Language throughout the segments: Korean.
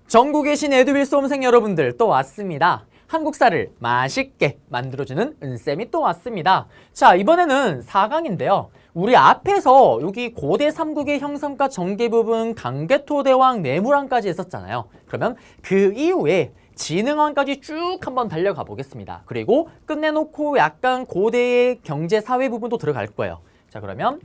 전국에 계신 에듀윌 수험생 여러분들 또 왔습니다. 한국사를 맛있게 만들어주는 은쌤이 또 왔습니다. 자, 이번에는 4강인데요. 우리 앞에서 여기 고대 삼국의 형성과 전개 부분, 강개토대왕, 내무랑까지 했었잖아요. 그러면 그 이후에 진흥왕까지 쭉 한번 달려가 보겠습니다. 그리고 끝내놓고 약간 고대의 경제, 사회 부분도 들어갈 거예요. 자, 그러면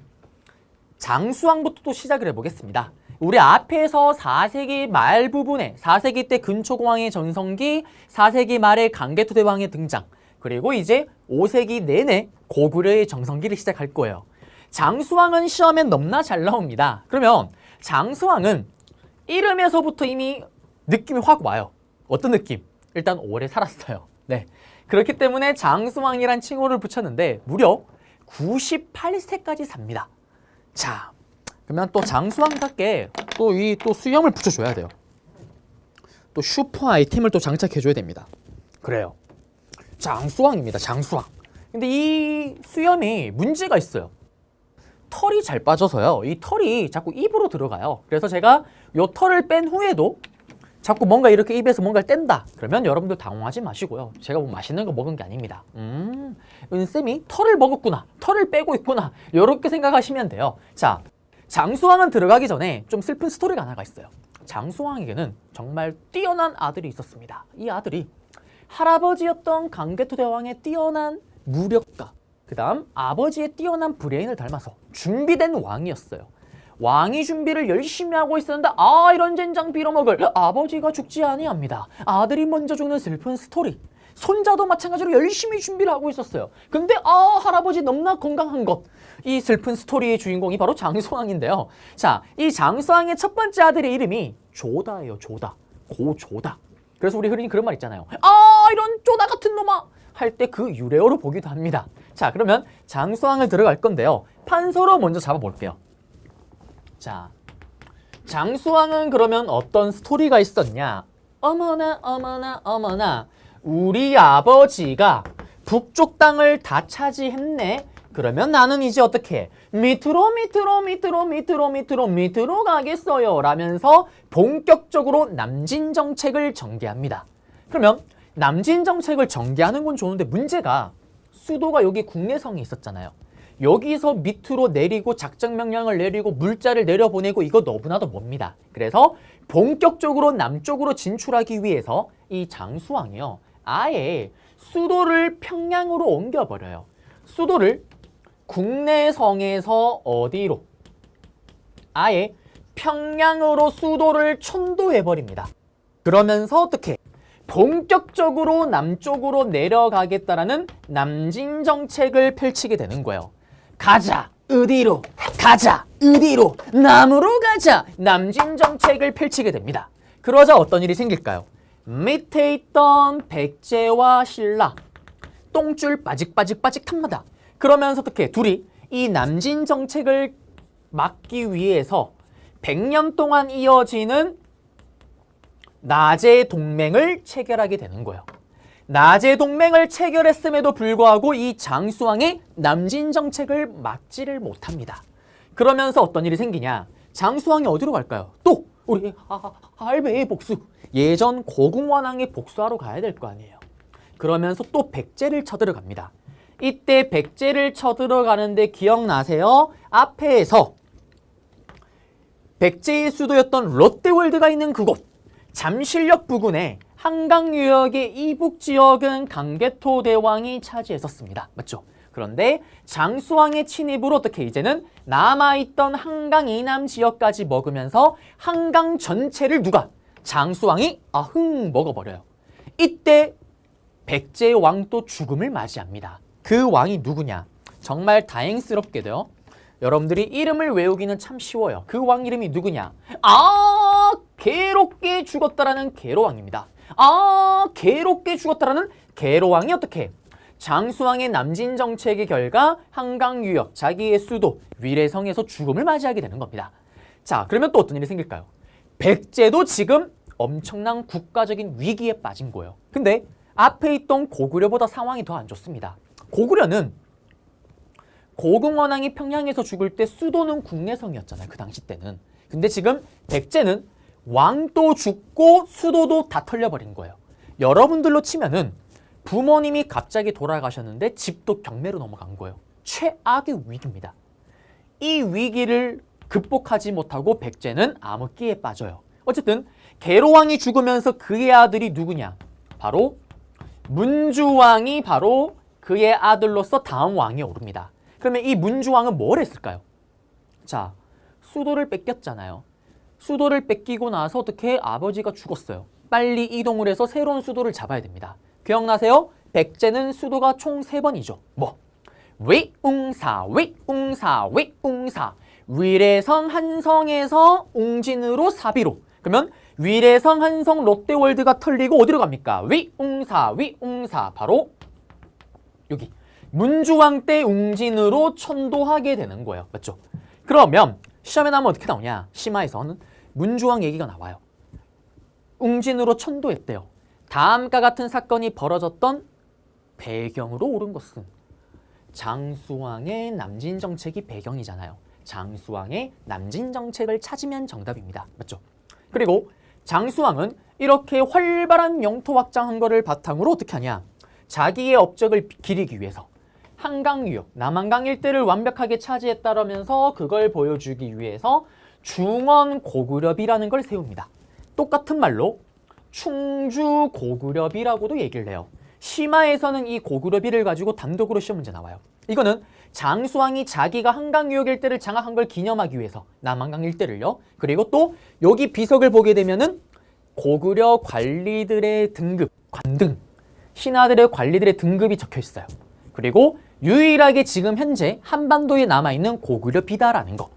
장수왕부터 또 시작을 해보겠습니다. 우리 앞에서 4세기 말 부분에 4세기 때 근초공왕의 전성기, 4세기 말에 강개토대왕의 등장, 그리고 이제 5세기 내내 고구려의 정성기를 시작할 거예요. 장수왕은 시험에 너무나 잘 나옵니다. 그러면 장수왕은 이름에서부터 이미 느낌이 확 와요. 어떤 느낌? 일단 오래 살았어요. 네, 그렇기 때문에 장수왕이란 칭호를 붙였는데 무려 98세까지 삽니다. 자, 그러면 또 장수왕답게 또 수염을 붙여줘야 돼요. 또 슈퍼 아이템을 또 장착해줘야 됩니다. 그래요. 장수왕입니다. 장수왕. 근데 이 수염이 문제가 있어요. 털이 잘 빠져서요. 이 털이 자꾸 입으로 들어가요. 그래서 제가 이 털을 뺀 후에도 자꾸 뭔가 이렇게 입에서 뭔가를 뗀다. 그러면 여러분들 당황하지 마시고요. 제가 뭐 맛있는 거 먹은 게 아닙니다. 은쌤이 털을 먹었구나. 털을 빼고 있구나. 이렇게 생각하시면 돼요. 자, 장수왕은 들어가기 전에 좀 슬픈 스토리가 하나가 있어요. 장수왕에게는 정말 뛰어난 아들이 있었습니다. 이 아들이 할아버지였던 강개토대왕의 뛰어난 무력과 그 다음 아버지의 뛰어난 브레인을 닮아서 준비된 왕이었어요. 왕이 준비를 열심히 하고 있었는데 이런 젠장 빌어먹을 아버지가 죽지 아니합니다. 아들이 먼저 죽는 슬픈 스토리. 손자도 마찬가지로 열심히 준비를 하고 있었어요. 근데 할아버지 너무나 건강한 것. 이 슬픈 스토리의 주인공이 바로 장수왕인데요. 자, 이 장수왕의 첫 번째 아들의 이름이 조다예요. 조다. 고조다. 그래서 우리 흔히 그런 말 있잖아요. 이런 조다 같은 놈아! 할 때 그 유래어로 보기도 합니다. 자, 그러면 장수왕을 들어갈 건데요. 판서로 먼저 잡아볼게요. 자, 장수왕은 그러면 어떤 스토리가 있었냐? 어머나 어머나 어머나, 우리 아버지가 북쪽 땅을 다 차지했네. 그러면 나는 이제 어떻게 밑으로 가겠어요 라면서 본격적으로 남진 정책을 전개합니다. 그러면 남진 정책을 전개하는 건 좋은데 문제가 수도가 여기 국내성이 있었잖아요. 여기서 밑으로 내리고 작전 명령을 내리고 물자를 내려보내고 이거 너무나도 멉니다. 그래서 본격적으로 남쪽으로 진출하기 위해서 이 장수왕이요, 아예 수도를 평양으로 옮겨버려요. 수도를 국내성에서 어디로? 아예 평양으로 수도를 천도해버립니다. 그러면서 어떻게? 본격적으로 남쪽으로 내려가겠다라는 남진 정책을 펼치게 되는 거예요. 가자! 어디로? 가자! 어디로? 남으로 가자! 남진 정책을 펼치게 됩니다. 그러자 어떤 일이 생길까요? 밑에 있던 백제와 신라 똥줄 빠직빠직 탑니다. 그러면서 어떻게 둘이 이 남진 정책을 막기 위해서 100년 동안 이어지는 나제 동맹을 체결하게 되는 거예요. 나제 동맹을 체결했음에도 불구하고 이 장수왕의 남진 정책을 막지를 못합니다. 그러면서 어떤 일이 생기냐? 장수왕이 어디로 갈까요? 또 우리 할배의 복수, 예전 고궁원왕의 복수하러 가야 될 거 아니에요. 그러면서 또 백제를 쳐들어갑니다. 이때 백제를 쳐들어가는데 기억나세요? 앞에서 백제의 수도였던 롯데월드가 있는 그곳, 잠실역 부근에 한강유역의 이북 지역은 강개토대왕이 차지했었습니다. 맞죠? 그런데 장수왕의 침입으로 어떻게 이제는 남아있던 한강 이남 지역까지 먹으면서 한강 전체를 누가? 장수왕이 먹어버려요. 이때 백제의 왕도 죽음을 맞이합니다. 그 왕이 누구냐? 정말 다행스럽게도요, 여러분들이 이름을 외우기는 참 쉬워요. 그 왕 이름이 누구냐? 괴롭게 죽었다라는 괴로왕입니다. 괴롭게 죽었다라는 괴로왕이 어떻게? 장수왕의 남진 정책의 결과 한강 유역, 자기의 수도 위례성에서 죽음을 맞이하게 되는 겁니다. 자, 그러면 또 어떤 일이 생길까요? 백제도 지금 엄청난 국가적인 위기에 빠진 거예요. 근데 앞에 있던 고구려보다 상황이 더 안 좋습니다. 고구려는 고궁원왕이 평양에서 죽을 때 수도는 국내성이었잖아요. 그 당시 때는. 근데 지금 백제는 왕도 죽고 수도도 다 털려버린 거예요. 여러분들로 치면은 부모님이 갑자기 돌아가셨는데 집도 경매로 넘어간 거예요. 최악의 위기입니다. 이 위기를 극복하지 못하고 백제는 암흑기에 빠져요. 어쨌든 계로왕이 죽으면서 그의 아들이 누구냐? 바로 문주왕이 바로 그의 아들로서 다음 왕에 오릅니다. 그러면 이 문주왕은 뭘 했을까요? 자, 수도를 뺏겼잖아요. 수도를 뺏기고 나서 어떻게 아버지가 죽었어요. 빨리 이동을 해서 새로운 수도를 잡아야 됩니다. 기억나세요? 백제는 수도가 총 3번이죠. 뭐? 위웅사, 위웅사, 위웅사. 위례성 한성에서 웅진으로 사비로. 그러면 위례성 한성 롯데월드가 털리고 어디로 갑니까? 위웅사, 위웅사. 바로 여기 문주왕 때 웅진으로 천도하게 되는 거예요. 맞죠? 그러면 시험에 나오면 어떻게 나오냐? 심화에서는 문주왕 얘기가 나와요. 웅진으로 천도했대요. 다음과 같은 사건이 벌어졌던 배경으로 옳은 것은 장수왕의 남진 정책이 배경이잖아요. 장수왕의 남진 정책을 찾으면 정답입니다. 맞죠? 그리고 장수왕은 이렇게 활발한 영토 확장한 거를 바탕으로 어떻게 하냐? 자기의 업적을 기리기 위해서 한강 유역, 남한강 일대를 완벽하게 차지했다라면서 그걸 보여주기 위해서 중원고구려비라는 걸 세웁니다. 똑같은 말로 충주고구려비라고도 얘기를 해요. 심화에서는 이 고구려비를 가지고 단독으로 시험 문제 나와요. 이거는 장수왕이 자기가 한강 유역 일대를 장악한 걸 기념하기 위해서 남한강 일대를요. 그리고 또 여기 비석을 보게 되면은 고구려 관리들의 등급, 관등, 신하들의 관리들의 등급이 적혀 있어요. 그리고 유일하게 지금 현재 한반도에 남아있는 고구려비다라는 거.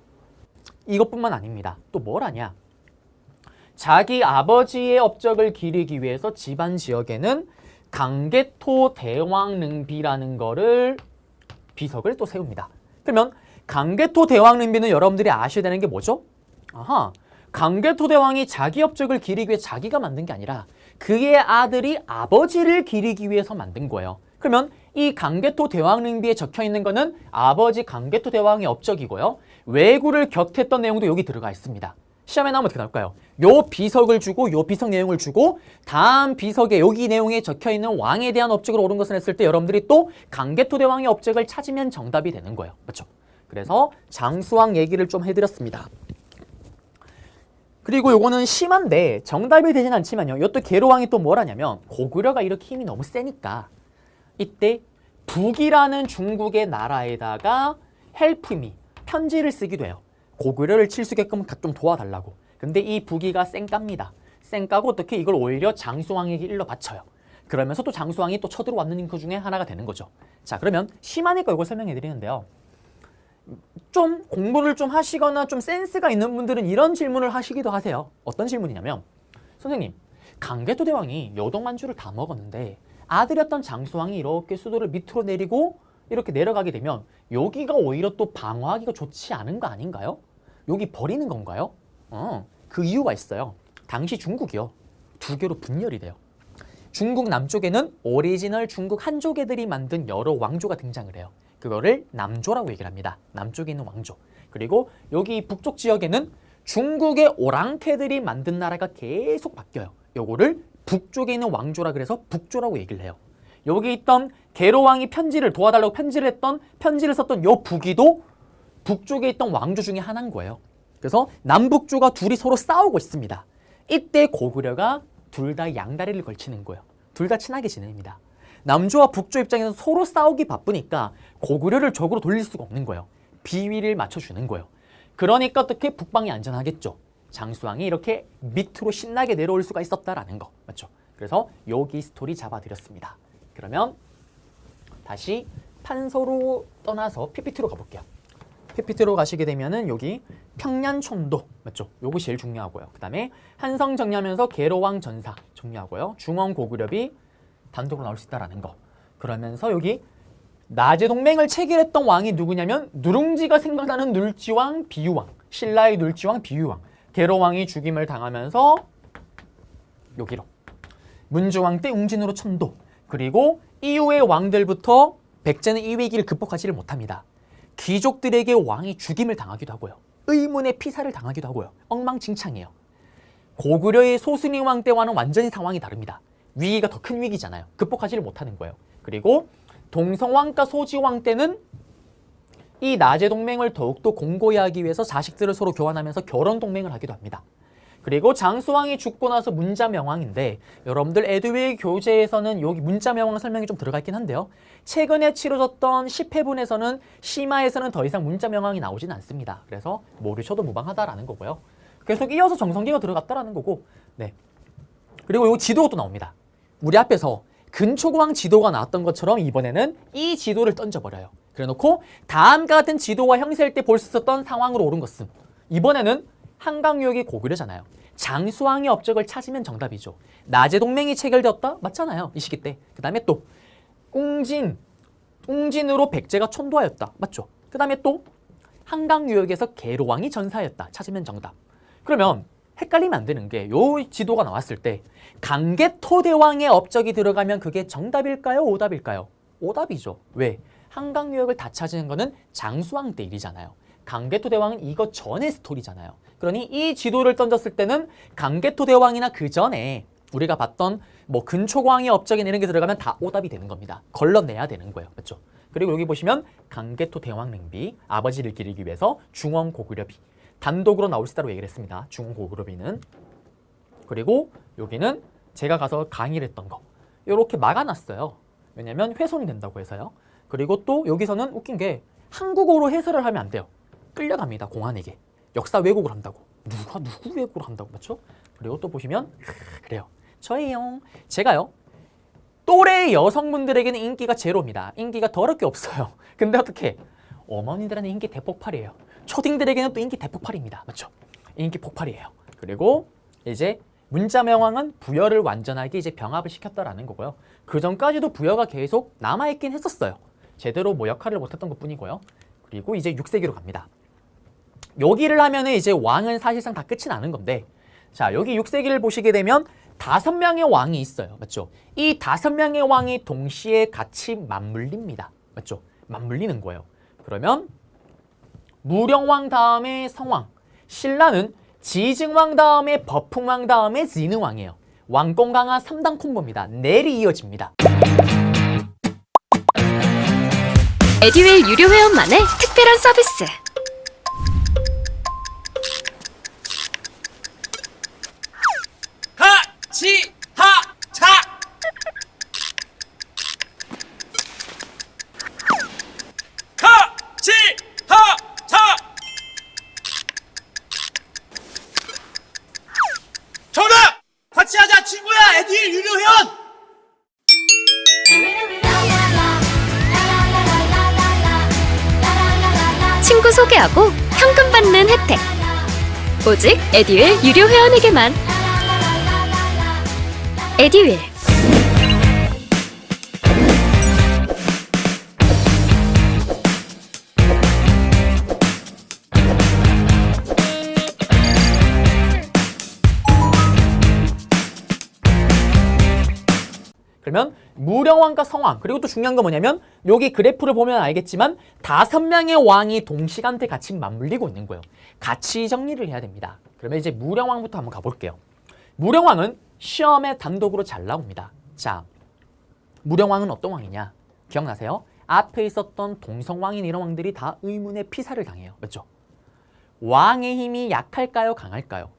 이것뿐만 아닙니다. 또 뭘 하냐? 자기 아버지의 업적을 기리기 위해서 집안 지역에는 강개토 대왕릉비라는 거를 비석을 또 세웁니다. 그러면 강개토 대왕릉비는 여러분들이 아셔야 되는 게 뭐죠? 아하, 강개토 대왕이 자기 업적을 기리기 위해 자기가 만든 게 아니라 그의 아들이 아버지를 기리기 위해서 만든 거예요. 그러면 이 강개토 대왕릉비에 적혀 있는 거는 아버지 강개토 대왕의 업적이고요. 왜구를 격퇴했던 내용도 여기 들어가 있습니다. 시험에 나오면 어떻게 나올까요? 요 비석을 주고 요 비석 내용을 주고 다음 비석에 여기 내용에 적혀있는 왕에 대한 업적을 옳은 것을 했을 때 여러분들이 또 강개토 대왕의 업적을 찾으면 정답이 되는 거예요. 그렇죠? 그래서 장수왕 얘기를 좀 해드렸습니다. 그리고 요거는 심한데 정답이 되진 않지만요. 이것도 계로왕이 또 뭘 하냐면 고구려가 이렇게 힘이 너무 세니까 이때 북이라는 중국의 나라에다가 헬프미, 편지를 쓰기도 해요. 고구려를 칠 수 있게끔 좀 도와달라고. 근데 이 북이가 쌩깝니다. 쌩까고 어떻게 이걸 오히려 장수왕에게 일러 바쳐요. 그러면서 또 장수왕이 또 쳐들어왔는 그 중에 하나가 되는 거죠. 자, 그러면 심하니까 이걸 설명해 드리는데요. 좀 공부를 좀 하시거나 좀 센스가 있는 분들은 이런 질문을 하시기도 하세요. 어떤 질문이냐면 선생님, 강개토 대왕이 여동만주를 다 먹었는데 아들이었던 장수왕이 이렇게 수도를 밑으로 내리고 이렇게 내려가게 되면 여기가 오히려 또 방어하기가 좋지 않은 거 아닌가요? 여기 버리는 건가요? 그 이유가 있어요. 당시 중국이요. 2개로 분열이 돼요. 중국 남쪽에는 오리지널 중국 한족애들이 만든 여러 왕조가 등장을 해요. 그거를 남조라고 얘기를 합니다. 남쪽에 있는 왕조. 그리고 여기 북쪽 지역에는 중국의 오랑캐들이 만든 나라가 계속 바뀌어요. 요거를 북쪽에 있는 왕조라 그래서 북조라고 얘기를 해요. 여기 있던 계로왕이 편지를 도와달라고 편지를 썼던 요 북이도 북쪽에 있던 왕조 중에 하나인 거예요. 그래서 남북조가 둘이 서로 싸우고 있습니다. 이때 고구려가 둘 다 양다리를 걸치는 거예요. 둘 다 친하게 지냅니다. 남조와 북조 입장에서 서로 싸우기 바쁘니까 고구려를 적으로 돌릴 수가 없는 거예요. 비위를 맞춰주는 거예요. 그러니까 어떻게 북방이 안전하겠죠. 장수왕이 이렇게 밑으로 신나게 내려올 수가 있었다라는 거. 맞죠? 그래서 여기 스토리 잡아드렸습니다. 그러면 다시 판서로 떠나서 PPT로 가볼게요. PPT로 가시게 되면은 여기 평년촌도 맞죠? 요거 제일 중요하고요. 그 다음에 한성 정리하면서 계로왕 전사 정리하고요. 중원 고구려비 단독으로 나올 수 있다라는 거. 그러면서 여기 나제 동맹을 체결했던 왕이 누구냐면 누룽지가 생각나는 눌지왕 비유왕, 신라의 눌지왕 비유왕. 계로왕이 죽임을 당하면서 여기로 문주왕 때 웅진으로 천도. 그리고 이후의 왕들부터 백제는 이 위기를 극복하지를 못합니다. 귀족들에게 왕이 죽임을 당하기도 하고요. 의문의 피살을 당하기도 하고요. 엉망진창이에요. 고구려의 소순이왕 때와는 완전히 상황이 다릅니다. 위기가 더 큰 위기잖아요. 극복하지를 못하는 거예요. 그리고 동성왕과 소지왕 때는 이 나제 동맹을 더욱더 공고히 하기 위해서 자식들을 서로 교환하면서 결혼 동맹을 하기도 합니다. 그리고 장수왕이 죽고 나서 문자명왕인데 여러분들 에듀윌 교재에서는 여기 문자명왕 설명이 좀 들어가 있긴 한데요. 최근에 치러졌던 10회분에서는 심화에서는 더 이상 문자명왕이 나오진 않습니다. 그래서 모르셔도 무방하다라는 거고요. 계속 이어서 정성기가 들어갔다라는 거고, 네. 그리고 이 지도가 또 나옵니다. 우리 앞에서 근초고왕 지도가 나왔던 것처럼 이번에는 이 지도를 던져버려요. 그래놓고 다음과 같은 지도와 형세일 때 볼 수 있었던 상황으로 옳은 것은 이번에는 한강유역이 고구려잖아요. 장수왕의 업적을 찾으면 정답이죠. 나제 동맹이 체결되었다? 맞잖아요. 이 시기 때. 그 다음에 또 웅진으로 백제가 천도하였다. 맞죠? 그 다음에 또 한강유역에서 계로왕이 전사하였다. 찾으면 정답. 그러면 헷갈리면 안 되는 게 요 지도가 나왔을 때 강개토대왕의 업적이 들어가면 그게 정답일까요? 오답일까요? 오답이죠. 왜? 한강유역을 다 찾은 거는 장수왕 때 일이잖아요. 강개토대왕은 이거 전의 스토리잖아요. 그러니 이 지도를 던졌을 때는 강개토대왕이나 그 전에 우리가 봤던 뭐 근초고왕의 업적이나 이런 게 들어가면 다 오답이 되는 겁니다. 걸러내야 되는 거예요. 맞죠? 그리고 여기 보시면 강개토대왕 능비, 아버지를 기리기 위해서 중원고구려비. 단독으로 나올 수 있다고 얘기를 했습니다. 중원고구려비는. 그리고 여기는 제가 가서 강의를 했던 거. 이렇게 막아놨어요. 왜냐면 훼손이 된다고 해서요. 그리고 또 여기서는 웃긴 게 한국어로 해설을 하면 안 돼요. 끌려갑니다. 공안에게. 역사 왜곡을 한다고. 누구 왜곡을 한다고. 맞죠? 그리고 또 보시면 그래요. 저예요. 제가요. 또래 여성분들에게는 인기가 제로입니다. 인기가 더럽게 없어요. 근데 어떻게? 어머니들한테 인기 대폭발이에요. 초딩들에게는 또 인기 대폭발입니다. 맞죠? 인기 폭발이에요. 그리고 이제 문자명왕은 부여를 완전하게 이제 병합을 시켰다라는 거고요. 그 전까지도 부여가 계속 남아있긴 했었어요. 제대로 뭐 역할을 못했던 것 뿐이고요. 그리고 이제 6세기로 갑니다. 여기를 하면은 이제 왕은 사실상 다 끝이 나는 건데, 자, 여기 6세기를 보시게 되면 5명의 왕이 있어요. 맞죠? 이 5명의 왕이 동시에 같이 맞물립니다. 맞죠? 맞물리는 거예요. 그러면 무령왕 다음에 성왕, 신라는 지증왕 다음에 버풍왕 다음에 진흥왕이에요. 왕권 강화 3단 콤보입니다. 내리 이어집니다. 에듀윌 유료 회원만의 특별한 서비스. 하치하차 하치하차 정답! 같이 하자 친구야 에듀윌 유료 회원! 친구 소개하고 현금 받는 혜택. 오직 에듀윌 유료 회원에게만. 에듀윌. 그러면 무령왕과 성왕, 그리고 또 중요한 건 뭐냐면 여기 그래프를 보면 알겠지만 5명의 왕이 동시간대 같이 맞물리고 있는 거예요. 같이 정리를 해야 됩니다. 그러면 이제 무령왕부터 한번 가볼게요. 무령왕은 시험에 단독으로 잘 나옵니다. 자, 무령왕은 어떤 왕이냐? 기억나세요? 앞에 있었던 동성왕인 이런 왕들이 다 의문의 피살을 당해요. 맞죠? 왕의 힘이 약할까요? 강할까요?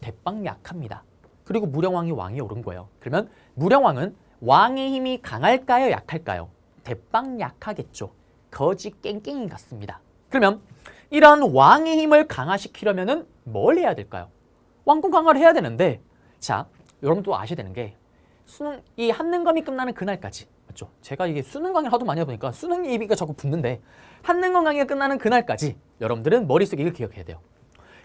대빵 약합니다. 그리고 무령왕이 왕이 오른 거예요. 그러면 무령왕은 왕의 힘이 강할까요? 약할까요? 대빵 약하겠죠. 거지 깽깽이 같습니다. 그러면 이러한 왕의 힘을 강화시키려면 뭘 해야 될까요? 왕권 강화를 해야 되는데, 자, 여러분도 아셔야 되는 게 수능, 이 한능검이 끝나는 그날까지, 맞죠? 제가 이게 수능 강의를 하도 많이 해보니까 수능 예비가 자꾸 붙는데, 한능검 강의가 끝나는 그날까지 여러분들은 머릿속에 이걸 기억해야 돼요.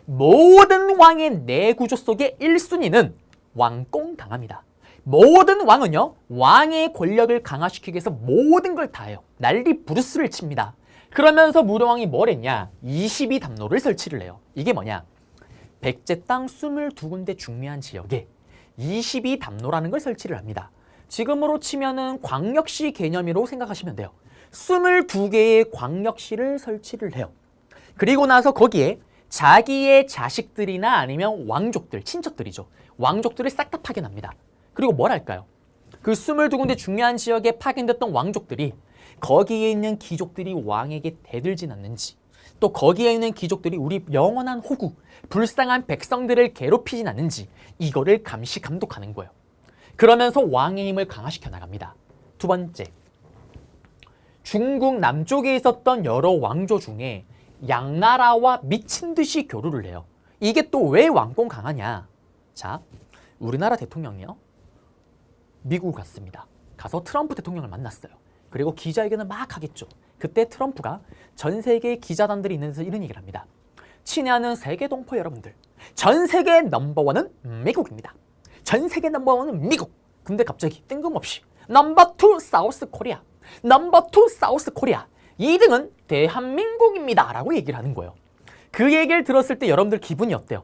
모든 왕의 내구조 속의 1순위는 왕권 강화입니다. 모든 왕은요, 왕의 권력을 강화시키기 위해서 모든 걸 다 해요. 난리 부르스를 칩니다. 그러면서 무령왕이 뭘 했냐? 22담로를 설치를 해요. 이게 뭐냐? 백제 땅 22군데 중요한 지역에 22담로라는 걸 설치를 합니다. 지금으로 치면은 광역시 개념으로 생각하시면 돼요. 22개의 광역시를 설치를 해요. 그리고 나서 거기에 자기의 자식들이나 아니면 왕족들, 친척들이죠. 왕족들을 싹 다 파견합니다. 그리고 뭘 할까요? 그 22군데 중요한 지역에 파견됐던 왕족들이 거기에 있는 귀족들이 왕에게 대들진 않는지, 또 거기에 있는 귀족들이 우리 영원한 호구, 불쌍한 백성들을 괴롭히진 않는지 이거를 감시 감독하는 거예요. 그러면서 왕의 힘을 강화시켜 나갑니다. 두 번째, 중국 남쪽에 있었던 여러 왕조 중에 양나라와 미친 듯이 교류를 해요. 이게 또 왜 왕권 강하냐? 자, 우리나라 대통령이요, 미국을 갔습니다. 가서 트럼프 대통령을 만났어요. 그리고 기자회견을 막 하겠죠. 그때 트럼프가 전 세계 기자단들이 있는 데서 이런 얘기를 합니다. 친애하는 세계 동포 여러분들, 전 세계 넘버원은 미국입니다. 전 세계 넘버원은 미국. 근데 갑자기 뜬금없이 넘버 투 사우스 코리아, 넘버 투 사우스 코리아, 2등은 대한민국입니다 라고 얘기를 하는 거예요. 그 얘기를 들었을 때 여러분들 기분이 어때요?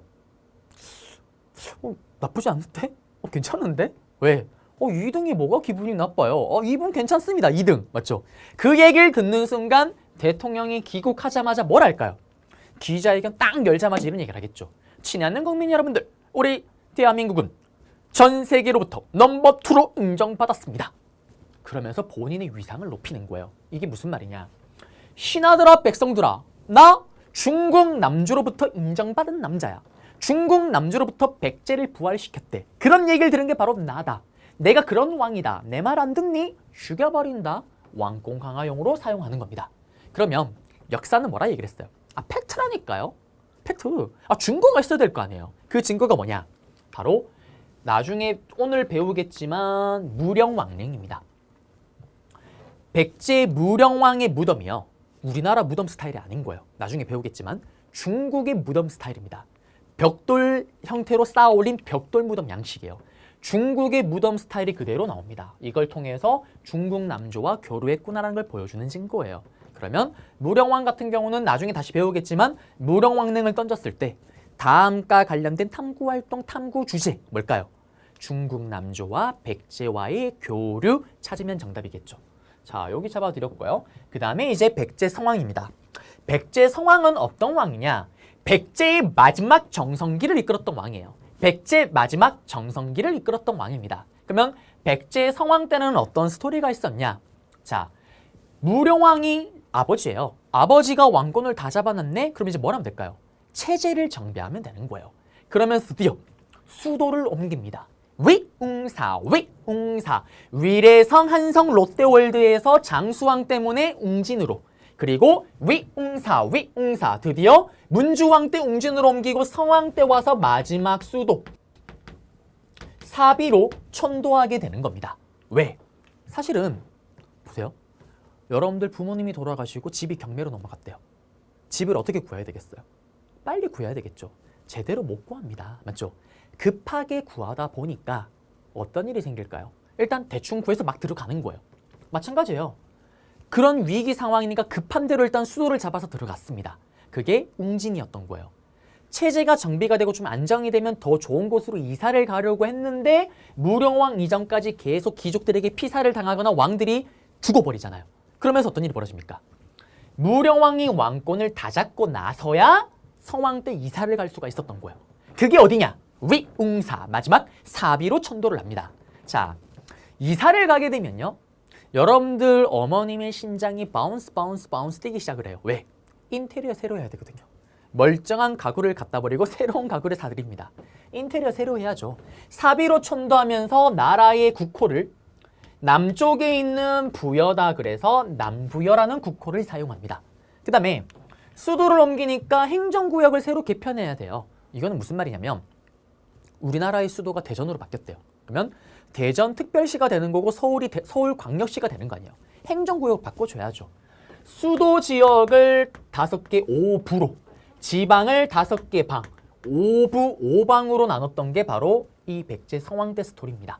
나쁘지 않은데? 괜찮은데? 왜? 2등이 뭐가 기분이 나빠요? 2분 괜찮습니다. 2등. 맞죠? 그 얘기를 듣는 순간 대통령이 귀국하자마자 뭘 할까요? 기자회견 딱 열자마자 이런 얘기를 하겠죠. 친애하는 국민 여러분들, 우리 대한민국은 전 세계로부터 넘버 2로 인정받았습니다. 그러면서 본인의 위상을 높이는 거예요. 이게 무슨 말이냐? 신하들아 백성들아, 나 중국 남주로부터 인정받은 남자야. 중국 남주로부터 백제를 부활시켰대. 그런 얘기를 들은 게 바로 나다. 내가 그런 왕이다. 내 말 안 듣니? 죽여버린다. 왕권 강화용으로 사용하는 겁니다. 그러면 역사는 뭐라 얘기를 했어요? 팩트라니까요. 팩트. 증거가 있어야 될 거 아니에요. 그 증거가 뭐냐? 바로 나중에 오늘 배우겠지만 무령왕릉입니다. 백제 무령왕의 무덤이요, 우리나라 무덤 스타일이 아닌 거예요. 나중에 배우겠지만 중국의 무덤 스타일입니다. 벽돌 형태로 쌓아 올린 벽돌 무덤 양식이에요. 중국의 무덤 스타일이 그대로 나옵니다. 이걸 통해서 중국 남조와 교류했구나라는 걸 보여주는 증거예요. 그러면 무령왕 같은 경우는 나중에 다시 배우겠지만 무령왕릉을 던졌을 때 다음과 관련된 탐구활동 탐구 주제 뭘까요? 중국 남조와 백제와의 교류 찾으면 정답이겠죠. 자, 여기 잡아드렸고요. 그 다음에 이제 백제 성왕입니다. 백제 성왕은 어떤 왕이냐? 백제의 마지막 정성기를 이끌었던 왕이에요. 백제 마지막 정성기를 이끌었던 왕입니다. 그러면 백제 성왕 때는 어떤 스토리가 있었냐? 자, 무령왕이 아버지예요. 아버지가 왕권을 다 잡아놨네? 그럼 이제 뭘 하면 될까요? 체제를 정비하면 되는 거예요. 그러면 드디어 수도를 옮깁니다. 위웅사, 위웅사. 위례성 한성 롯데월드에서 장수왕 때문에 웅진으로, 그리고 위웅사, 위웅사. 드디어 문주왕 때 웅진으로 옮기고 성왕 때 와서 마지막 수도 사비로 천도하게 되는 겁니다. 왜? 사실은 보세요. 여러분들 부모님이 돌아가시고 집이 경매로 넘어갔대요. 집을 어떻게 구해야 되겠어요? 빨리 구해야 되겠죠. 제대로 못 구합니다. 맞죠? 급하게 구하다 보니까 어떤 일이 생길까요? 일단 대충 구해서 막 들어가는 거예요. 마찬가지예요. 그런 위기 상황이니까 급한 대로 일단 수도를 잡아서 들어갔습니다. 그게 웅진이었던 거예요. 체제가 정비가 되고 좀 안정이 되면 더 좋은 곳으로 이사를 가려고 했는데 무령왕 이전까지 계속 귀족들에게 피살을 당하거나 왕들이 죽어버리잖아요. 그러면서 어떤 일이 벌어집니까? 무령왕이 왕권을 다 잡고 나서야 성왕 때 이사를 갈 수가 있었던 거예요. 그게 어디냐? 위웅사, 마지막 사비로 천도를 합니다. 자, 이사를 가게 되면요, 여러분들 어머님의 심장이 바운스 뛰기 시작을 해요. 왜? 인테리어 새로 해야 되거든요. 멀쩡한 가구를 갖다 버리고 새로운 가구를 사드립니다. 인테리어 새로 해야죠. 사비로 천도하면서 나라의 국호를 남쪽에 있는 부여다 그래서 남부여라는 국호를 사용합니다. 그 다음에 수도를 옮기니까 행정구역을 새로 개편해야 돼요. 이거는 무슨 말이냐면 우리나라의 수도가 대전으로 바뀌었대요. 그러면 대전특별시가 되는 거고 서울광역시가 되는 거 아니에요. 행정구역 바꿔줘야죠. 수도 지역을 5개 5부로, 지방을 5개 방, 5부 5방으로 나눴던 게 바로 이 백제 성왕 때 스토리입니다.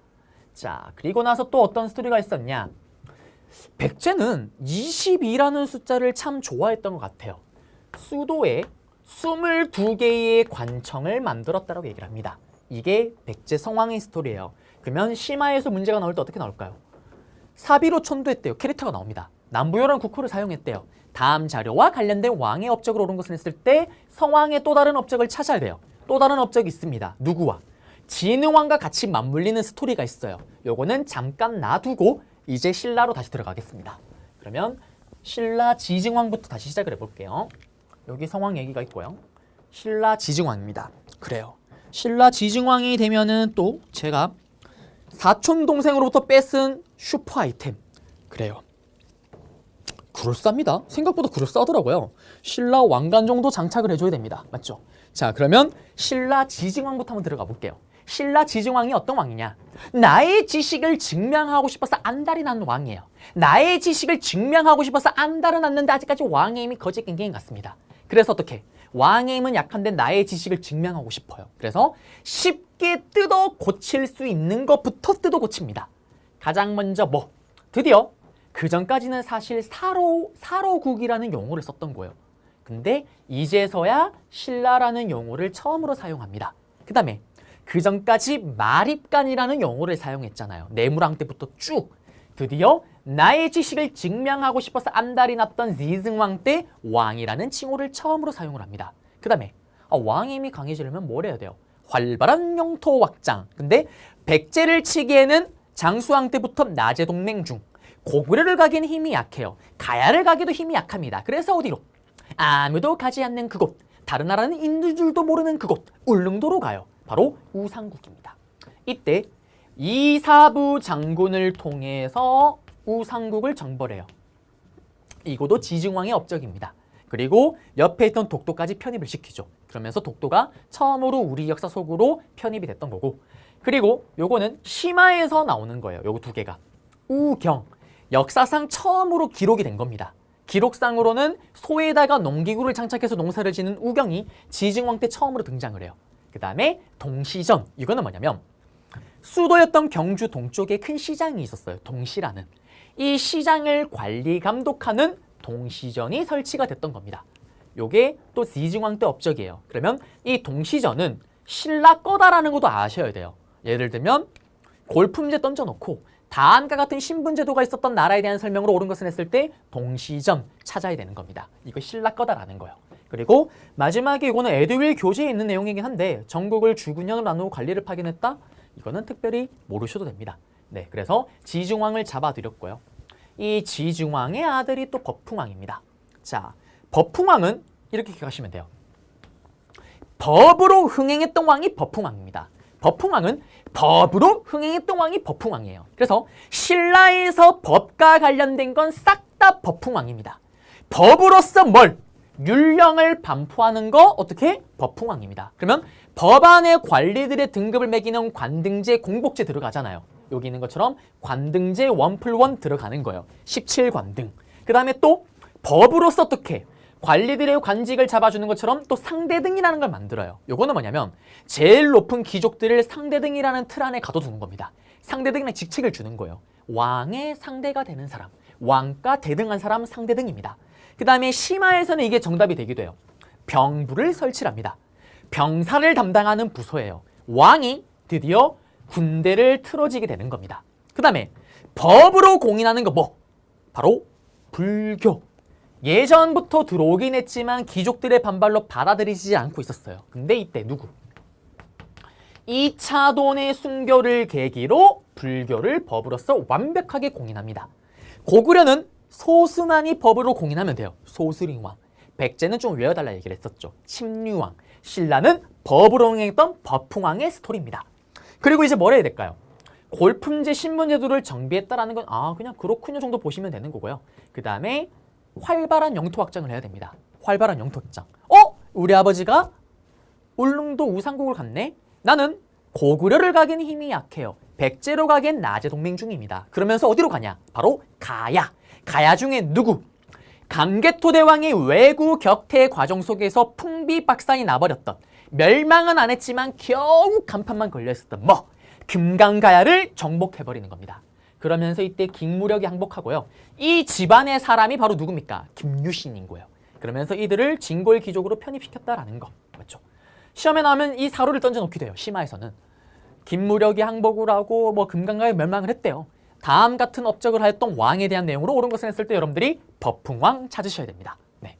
자, 그리고 나서 또 어떤 스토리가 있었냐? 백제는 22라는 숫자를 참 좋아했던 것 같아요. 수도에 22개의 관청을 만들었다고 얘기를 합니다. 이게 백제 성왕의 스토리예요. 그러면 심화에서 문제가 나올 때 어떻게 나올까요? 사비로 천도했대요. 캐릭터가 나옵니다. 남부요란 국호를 사용했대요. 다음 자료와 관련된 왕의 업적을 옳은 것을 했을 때 성왕의 또 다른 업적을 찾아야 돼요. 또 다른 업적이 있습니다. 누구와? 진흥왕과 같이 맞물리는 스토리가 있어요. 요거는 잠깐 놔두고 이제 신라로 다시 들어가겠습니다. 그러면 신라 지증왕부터 다시 시작을 해볼게요. 여기 성왕 얘기가 있고요. 신라 지증왕입니다. 그래요. 신라 지증왕이 되면은 또 제가 사촌 동생으로부터 뺏은 슈퍼 아이템. 그래요. 그럴싸합니다. 생각보다 그럴싸하더라고요. 신라 왕관 정도 장착을 해줘야 됩니다. 맞죠? 자, 그러면 신라 지증왕부터 한번 들어가 볼게요. 신라 지증왕이 어떤 왕이냐? 나의 지식을 증명하고 싶어서 안달이 난 왕이에요. 나의 지식을 증명하고 싶어서 안달은 났는데 아직까지 왕의 힘이 거짓갱갱인 같습니다. 그래서 어떻게? 왕의 힘은 약한데 나의 지식을 증명하고 싶어요. 그래서 쉽게 뜯어 고칠 수 있는 것부터 뜯어 고칩니다. 가장 먼저 뭐? 드디어 그 전까지는 사실 사로국이라는 용어를 썼던 거예요. 근데 이제서야 신라라는 용어를 처음으로 사용합니다. 그 다음에 그 전까지 마립간이라는 용어를 사용했잖아요. 내무랑 때부터 쭉. 드디어 나의 지식을 증명하고 싶어서 안달이 났던 지승왕 때 왕이라는 칭호를 처음으로 사용을 합니다. 그 다음에 왕의 힘이 강해지려면 뭘 해야 돼요? 활발한 영토 확장. 근데 백제를 치기에는 장수왕 때부터 나제 동맹 중 고구려를 가기에는 힘이 약해요. 가야를 가기도 힘이 약합니다. 그래서 어디로? 아무도 가지 않는 그곳, 다른 나라는 있는 줄도 모르는 그곳, 울릉도로 가요. 바로 우상국입니다. 이때 이사부 장군을 통해서 우상국을 정벌해요. 이것도 지증왕의 업적입니다. 그리고 옆에 있던 독도까지 편입을 시키죠. 그러면서 독도가 처음으로 우리 역사 속으로 편입이 됐던 거고, 그리고 요거는 심화에서 나오는 거예요. 요거 두 개가. 우경, 역사상 처음으로 기록이 된 겁니다. 기록상으로는 소에다가 농기구를 장착해서 농사를 지는 우경이 지증왕 때 처음으로 등장을 해요. 그 다음에 동시전, 이거는 뭐냐면 수도였던 경주 동쪽에 큰 시장이 있었어요. 동시라는. 이 시장을 관리 감독하는 동시전이 설치가 됐던 겁니다. 요게 또 지증왕 때 업적이에요. 그러면 이 동시전은 신라 거다라는 것도 아셔야 돼요. 예를 들면 골품제 던져놓고 다한과 같은 신분제도가 있었던 나라에 대한 설명으로 옳은 것을 했을 때 동시전 찾아야 되는 겁니다. 이거 신라 거다라는 거예요. 그리고 마지막에 이거는 에드윌 교재에 있는 내용이긴 한데 전국을 주군형으로 나누고 관리를 파견했다? 이거는 특별히 모르셔도 됩니다. 네, 그래서 지증왕을 잡아드렸고요. 이 지증왕의 아들이 또 법풍왕입니다. 자, 법풍왕은 이렇게 기억하시면 돼요. 법으로 흥행했던 왕이 법풍왕입니다. 법풍왕은 법으로 흥행했던 왕이 법풍왕이에요. 그래서 신라에서 법과 관련된 건 싹 다 법풍왕입니다. 법으로서 뭘? 율령을 반포하는 거 어떻게? 법풍왕입니다. 그러면 법안의 관리들의 등급을 매기는 관등제, 공복제 들어가잖아요. 여기 있는 것처럼 관등제 1+1 들어가는 거예요. 17관등. 그 다음에 또 법으로서 어떻게? 관리들의 관직을 잡아주는 것처럼 또 상대등이라는 걸 만들어요. 요거는 뭐냐면 제일 높은 귀족들을 상대등이라는 틀 안에 가둬두는 겁니다. 상대등이라는 직책을 주는 거예요. 왕의 상대가 되는 사람, 왕과 대등한 사람 상대등입니다. 그 다음에 심화에서는 이게 정답이 되기도 해요. 병부를 설치합니다. 병사를 담당하는 부서예요. 왕이 드디어 군대를 틀어지게 되는 겁니다. 그 다음에 법으로 공인하는 거 뭐? 바로 불교. 예전부터 들어오긴 했지만 귀족들의 반발로 받아들이지 않고 있었어요. 근데 이때 누구? 2차 돈의 순교를 계기로 불교를 법으로서 완벽하게 공인합니다. 고구려는 소수만이 법으로 공인하면 돼요. 소수링왕. 백제는 좀 외워달라 얘기를 했었죠. 침류왕. 신라는 법으로 공인했던 법풍왕의 스토리입니다. 그리고 이제 뭘 해야 될까요? 골품제 신분제도를 정비했다라는 건 그냥 그렇군요 정도 보시면 되는 거고요. 그 다음에 활발한 영토 확장을 해야 됩니다. 활발한 영토 확장. 우리 아버지가 울릉도 우상국을 갔네? 나는 고구려를 가기엔 힘이 약해요. 백제로 가기엔 나제 동맹 중입니다. 그러면서 어디로 가냐? 바로 가야. 가야 중에 누구? 강개토 대왕의 외구 격퇴 과정 속에서 풍비박산이 나버렸던, 멸망은 안 했지만 겨우 간판만 걸려있었던 금강가야를 정복해버리는 겁니다. 그러면서 이때 김무력이 항복하고요. 이 집안의 사람이 바로 누굽니까? 김유신인 거예요. 그러면서 이들을 진골 귀족으로 편입시켰다라는 거. 맞죠? 시험에 나오면 이 사료를 던져놓기도 해요. 심화에서는. 김무력이 항복을 하고 금강가에 멸망을 했대요. 다음 같은 업적을 하였던 왕에 대한 내용으로 옳은 것을 했을 때 여러분들이 버풍왕 찾으셔야 됩니다. 네.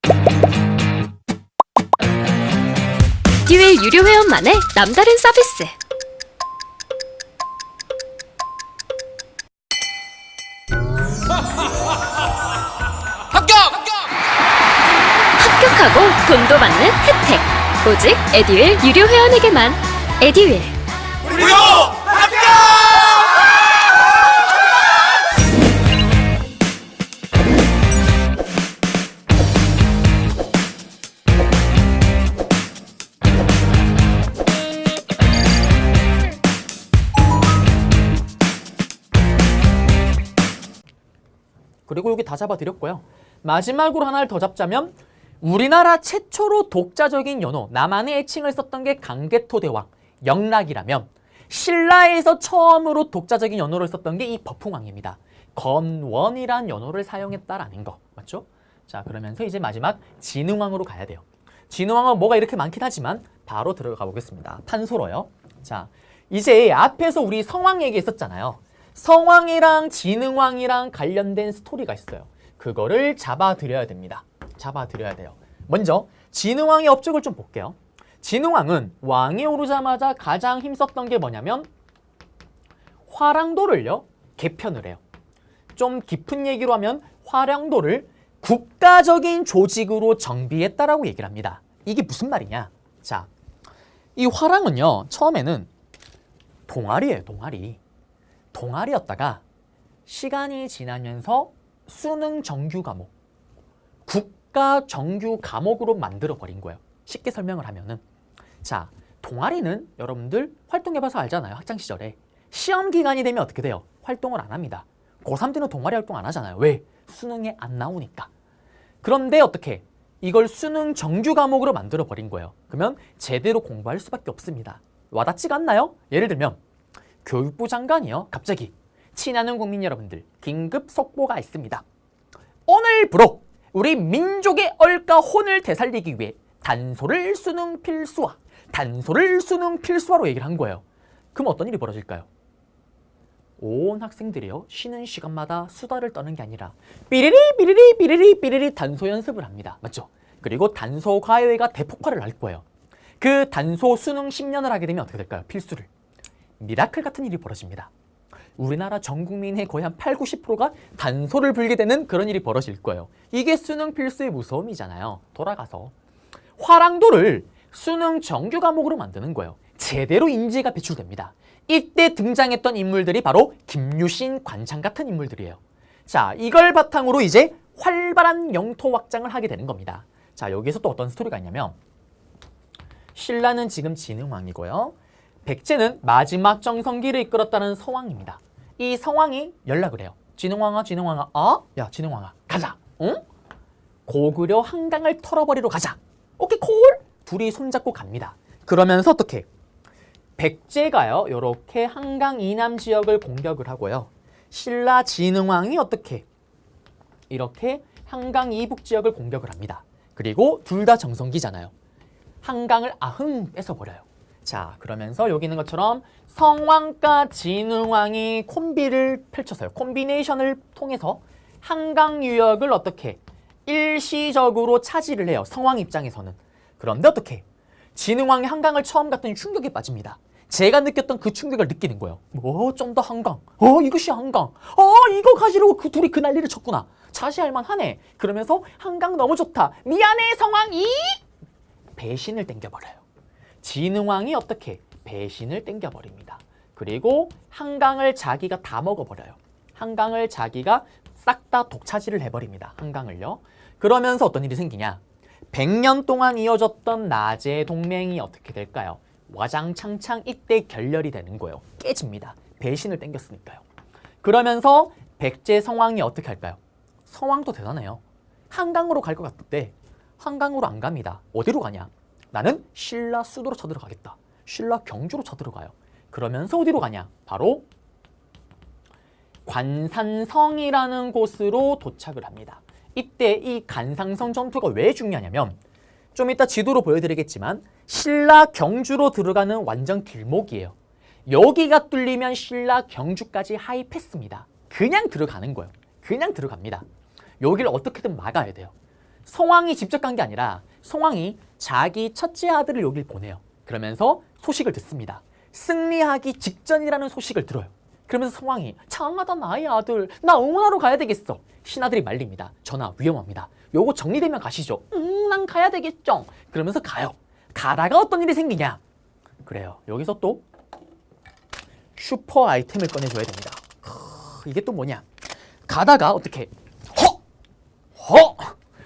에듀윌 유료 회원만의 남다른 서비스. 합격하고 돈도 받는 혜택. 오직 에듀윌 유료 회원에게만. 에듀윌. 무료 합격! 그리고 여기 다 잡아드렸고요. 마지막으로 하나를 더 잡자면 우리나라 최초로 독자적인 연호, 나만의 애칭을 썼던 게 강개토대왕, 영락이라면 신라에서 처음으로 독자적인 연호를 썼던 게 이 버풍왕입니다. 건원이란 연호를 사용했다라는 거 맞죠? 자, 그러면서 이제 마지막 진흥왕으로 가야 돼요. 진흥왕은 뭐가 이렇게 많긴 하지만 바로 들어가 보겠습니다. 판소로요. 자, 이제 앞에서 우리 성왕 얘기했었잖아요. 성왕이랑 진흥왕이랑 관련된 스토리가 있어요. 그거를 잡아드려야 됩니다. 잡아드려야 돼요. 먼저 진흥왕의 업적을 좀 볼게요. 진흥왕은 왕이 오르자마자 가장 힘썼던 게 뭐냐면 화랑도를요 개편을 해요. 좀 깊은 얘기로 하면 화랑도를 국가적인 조직으로 정비했다라고 얘기를 합니다. 이게 무슨 말이냐? 자, 이 화랑은요 처음에는 동아리예요. 동아리였다가 시간이 지나면서 수능 정규 과목, 국가 정규 과목으로 만들어 버린 거예요. 쉽게 설명을 하면은, 자, 동아리는 여러분들 활동해봐서 알잖아요. 학창 시절에 시험 기간이 되면 어떻게 돼요? 활동을 안 합니다. 고3 때는 동아리 활동 안 하잖아요. 왜? 수능에 안 나오니까. 그런데 어떻게? 이걸 수능 정규 과목으로 만들어 버린 거예요. 그러면 제대로 공부할 수밖에 없습니다. 와닿지가 않나요? 예를 들면 교육부 장관이요 갑자기 친하는 국민 여러분들 긴급 속보가 있습니다. 오늘부로 우리 민족의 얼까 혼을 되살리기 위해 단소를 수능 필수화로 얘기를 한 거예요. 그럼 어떤 일이 벌어질까요? 온 학생들이요 쉬는 시간마다 수다를 떠는 게 아니라 삐리리 단소 연습을 합니다. 맞죠? 그리고 단소 과외가 대폭발을 할 거예요. 그 단소 수능 10년을 하게 되면 어떻게 될까요? 필수를. 미라클 같은 일이 벌어집니다. 우리나라 전 국민의 거의 한 8, 90%가 단소를 불게 되는 그런 일이 벌어질 거예요. 이게 수능 필수의 무서움이잖아요. 돌아가서 화랑도를 수능 정규 과목으로 만드는 거예요. 제대로 인재가 배출됩니다. 이때 등장했던 인물들이 바로 김유신, 관창 같은 인물들이에요. 자, 이걸 바탕으로 이제 활발한 영토 확장을 하게 되는 겁니다. 자, 여기서 또 어떤 스토리가 있냐면 신라는 지금 진흥왕이고요. 백제는 마지막 정성기를 이끌었다는 서왕입니다. 이 서왕이 연락을 해요. 진흥왕아, 야, 진흥왕아, 가자. 응? 고구려 한강을 털어버리러 가자. 오케이, 콜? 둘이 손잡고 갑니다. 그러면서 어떻게? 백제가요, 요렇게 한강 이남 지역을 공격을 하고요. 신라 진흥왕이 어떻게? 이렇게 한강 이북 지역을 공격을 합니다. 그리고 둘 다 정성기잖아요. 한강을 아흥 뺏어버려요. 자, 그러면서 여기 있는 것처럼 성왕과 진흥왕이 콤비를 펼쳐서요. 콤비네이션을 통해서 한강 유역을 어떻게 일시적으로 차지를 해요. 성왕 입장에서는. 그런데 어떻게? 진흥왕이 한강을 처음 갔더니 충격에 빠집니다. 제가 느꼈던 그 충격을 느끼는 거예요. 좀 더 한강. 이것이 한강. 이거 가지려고 그 둘이 그 난리를 쳤구나. 자시할 만하네. 그러면서 한강 너무 좋다. 미안해 성왕이 배신을 땡겨버려요. 진흥왕이 어떻게? 배신을 땡겨버립니다. 그리고 한강을 자기가 다 먹어버려요. 한강을 자기가 싹 다 독차지를 해버립니다. 한강을요. 그러면서 어떤 일이 생기냐? 100년 동안 이어졌던 나제 동맹이 어떻게 될까요? 와장창창 이때 결렬이 되는 거예요. 깨집니다. 배신을 땡겼으니까요. 그러면서 백제 성왕이 어떻게 할까요? 성왕도 대단해요. 한강으로 갈 것 같은데 한강으로 안 갑니다. 어디로 가냐? 나는 신라 수도로 쳐들어가겠다. 신라 경주로 쳐들어가요. 그러면서 어디로 가냐? 바로 관산성이라는 곳으로 도착을 합니다. 이때 이 관산성 전투가 왜 중요하냐면 좀 이따 지도로 보여드리겠지만 신라 경주로 들어가는 완전 길목이에요. 여기가 뚫리면 신라 경주까지 하이패스입니다. 그냥 들어가는 거예요. 그냥 들어갑니다. 여기를 어떻게든 막아야 돼요. 성왕이 직접 간 게 아니라 성왕이 자기 첫째 아들을 여길 보내요. 그러면서 소식을 듣습니다. 승리하기 직전이라는 소식을 들어요. 그러면서 성왕이 장하다 나의 아들, 나 응원하러 가야 되겠어. 신하들이 말립니다. 전하 위험합니다. 요거 정리되면 가시죠. 난 가야 되겠죠. 그러면서 가요. 가다가 어떤 일이 생기냐? 그래요. 여기서 또 슈퍼 아이템을 꺼내줘야 됩니다. 이게 또 뭐냐? 가다가 어떻게?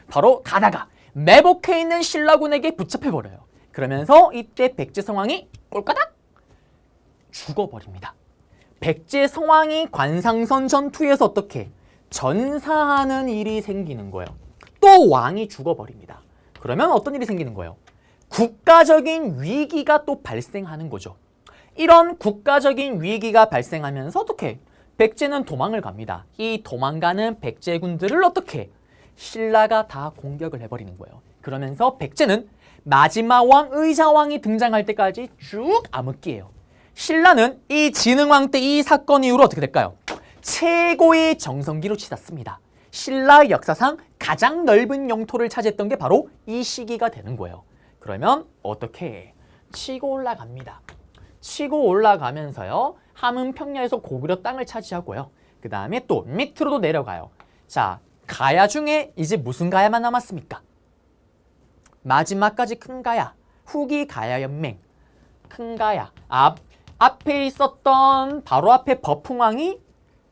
바로 가다가 매복해 있는 신라군에게 붙잡혀버려요. 그러면서 이때 백제성왕이 꼴까닥 죽어버립니다. 백제성왕이 관상선 전투에서 어떻게 전사하는 일이 생기는 거예요. 또 왕이 죽어버립니다. 그러면 어떤 일이 생기는 거예요? 국가적인 위기가 또 발생하는 거죠. 이런 국가적인 위기가 발생하면서 어떻게? 백제는 도망을 갑니다. 이 도망가는 백제군들을 어떻게? 신라가 다 공격을 해버리는 거예요. 그러면서 백제는 마지막 왕 의자왕이 등장할 때까지 쭉 암흑기예요. 신라는 이 진흥왕 때 이 사건 이후로 어떻게 될까요? 최고의 정성기로 치닫습니다. 신라 역사상 가장 넓은 영토를 차지했던 게 바로 이 시기가 되는 거예요. 그러면 어떻게? 치고 올라갑니다. 치고 올라가면서요. 함흥 평야에서 고구려 땅을 차지하고요. 그 다음에 또 밑으로도 내려가요. 자, 가야 중에 이제 무슨 가야만 남았습니까? 마지막까지 큰 가야, 후기 가야 연맹, 큰 가야. 앞에 있었던 바로 앞에 버풍왕이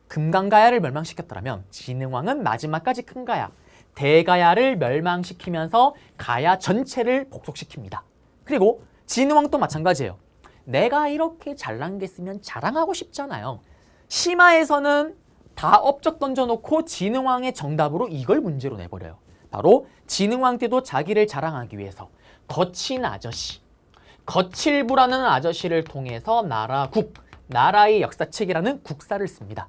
금강가야를 멸망시켰더라면 진흥왕은 마지막까지 큰 가야, 대가야를 멸망시키면서 가야 전체를 복속시킵니다. 그리고 진흥왕도 마찬가지예요. 내가 이렇게 잘난 게 있으면 자랑하고 싶잖아요. 심화에서는 다 업적 던져놓고 진흥왕의 정답으로 이걸 문제로 내버려요. 바로 진흥왕 때도 자기를 자랑하기 위해서 거친 아저씨, 거칠부라는 아저씨를 통해서 나라의 역사책이라는 국사를 씁니다.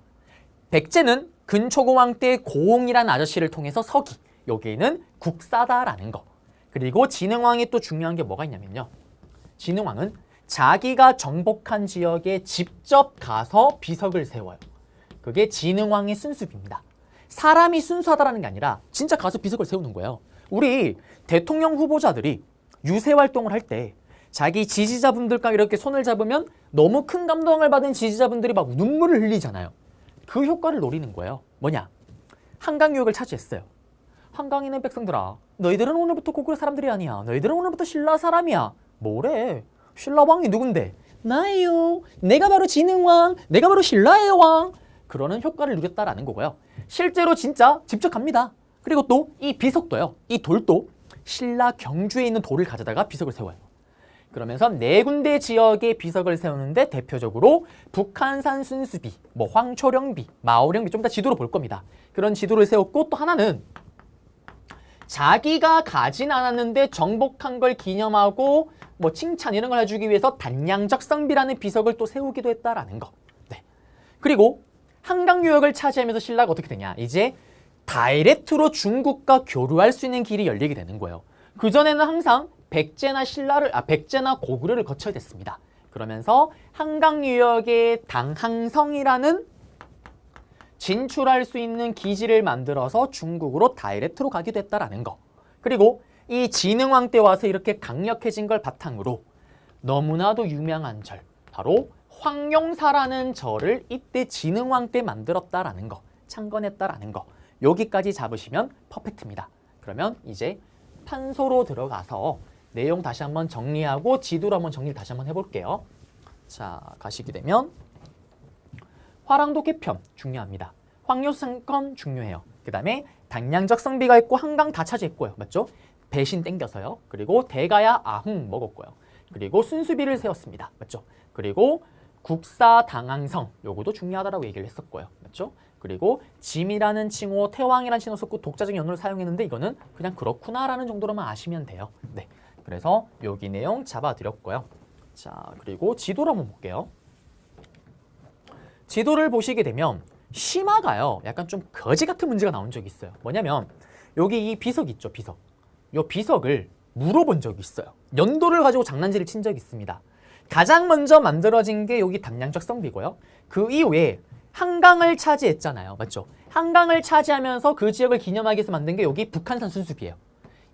백제는 근초고왕 때 고홍이라는 아저씨를 통해서 서기, 여기에는 국사다라는 거. 그리고 진흥왕이 또 중요한 게 뭐가 있냐면요. 진흥왕은 자기가 정복한 지역에 직접 가서 비석을 세워요. 그게 진흥왕의 순수비입니다. 사람이 순수하다라는 게 아니라 진짜 가서 비석을 세우는 거예요. 우리 대통령 후보자들이 유세 활동을 할 때 자기 지지자분들과 이렇게 손을 잡으면 너무 큰 감동을 받은 지지자분들이 막 눈물을 흘리잖아요. 그 효과를 노리는 거예요. 뭐냐? 한강 유역을 차지했어요. 한강에 있는 백성들아, 너희들은 오늘부터 고구려 사람들이 아니야. 너희들은 오늘부터 신라 사람이야. 뭐래? 신라왕이 누군데? 나예요. 내가 바로 진흥왕. 내가 바로 신라의 왕. 그러는 효과를 누렸다라는 거고요. 실제로 진짜 직접 갑니다. 그리고 또 이 비석도요. 이 돌도 신라 경주에 있는 돌을 가져다가 비석을 세워요. 그러면서 네 군데 지역에 비석을 세우는데 대표적으로 북한산 순수비, 뭐 황초령비, 마오령비, 좀 더 지도로 볼 겁니다. 그런 지도를 세웠고 또 하나는 자기가 가진 않았는데 정복한 걸 기념하고 뭐 칭찬 이런 걸 해주기 위해서 단양적성비라는 비석을 또 세우기도 했다라는 거. 네. 그리고 한강 유역을 차지하면서 신라가 어떻게 되냐? 이제 다이렉트로 중국과 교류할 수 있는 길이 열리게 되는 거예요. 그전에는 항상 백제나 고구려를 거쳐야 됐습니다. 그러면서 한강 유역에 당항성이라는 진출할 수 있는 기지를 만들어서 중국으로 다이렉트로 가기도 했다라는 거. 그리고 이 진흥왕 때 와서 이렇게 강력해진 걸 바탕으로 너무나도 유명한 절, 바로 황룡사라는 절을 이때 진흥왕 때 만들었다라는 거, 창건했다라는 거. 여기까지 잡으시면 퍼펙트입니다. 그러면 이제 판소로 들어가서 내용 다시 한번 정리하고 지도로 한번 정리를 다시 한번 해볼게요. 자, 가시게 되면 화랑도 개편 중요합니다. 황룡사건 중요해요. 그 다음에 단양적 성비가 있고 한강 다 차지했고요. 맞죠? 배신 땡겨서요. 그리고 대가야 아흥 먹었고요. 그리고 순수비를 세웠습니다. 맞죠? 그리고 국사 당항성 요거도 중요하다라고 얘기를 했었고요. 맞죠? 그리고 짐이라는 칭호, 태왕이라는 칭호 썼고 독자적 연호를 사용했는데 이거는 그냥 그렇구나라는 정도로만 아시면 돼요. 네, 그래서 여기 내용 잡아드렸고요. 자, 그리고 지도를 한번 볼게요. 지도를 보시게 되면 심화가요. 약간 좀 거지 같은 문제가 나온 적이 있어요. 뭐냐면 여기 이 비석 있죠, 비석. 이 비석을 물어본 적이 있어요. 연도를 가지고 장난질을 친 적이 있습니다. 가장 먼저 만들어진 게 여기 단양적 성비고요. 그 이후에 한강을 차지했잖아요. 맞죠? 한강을 차지하면서 그 지역을 기념하기 위해서 만든 게 여기 북한산 순수비예요.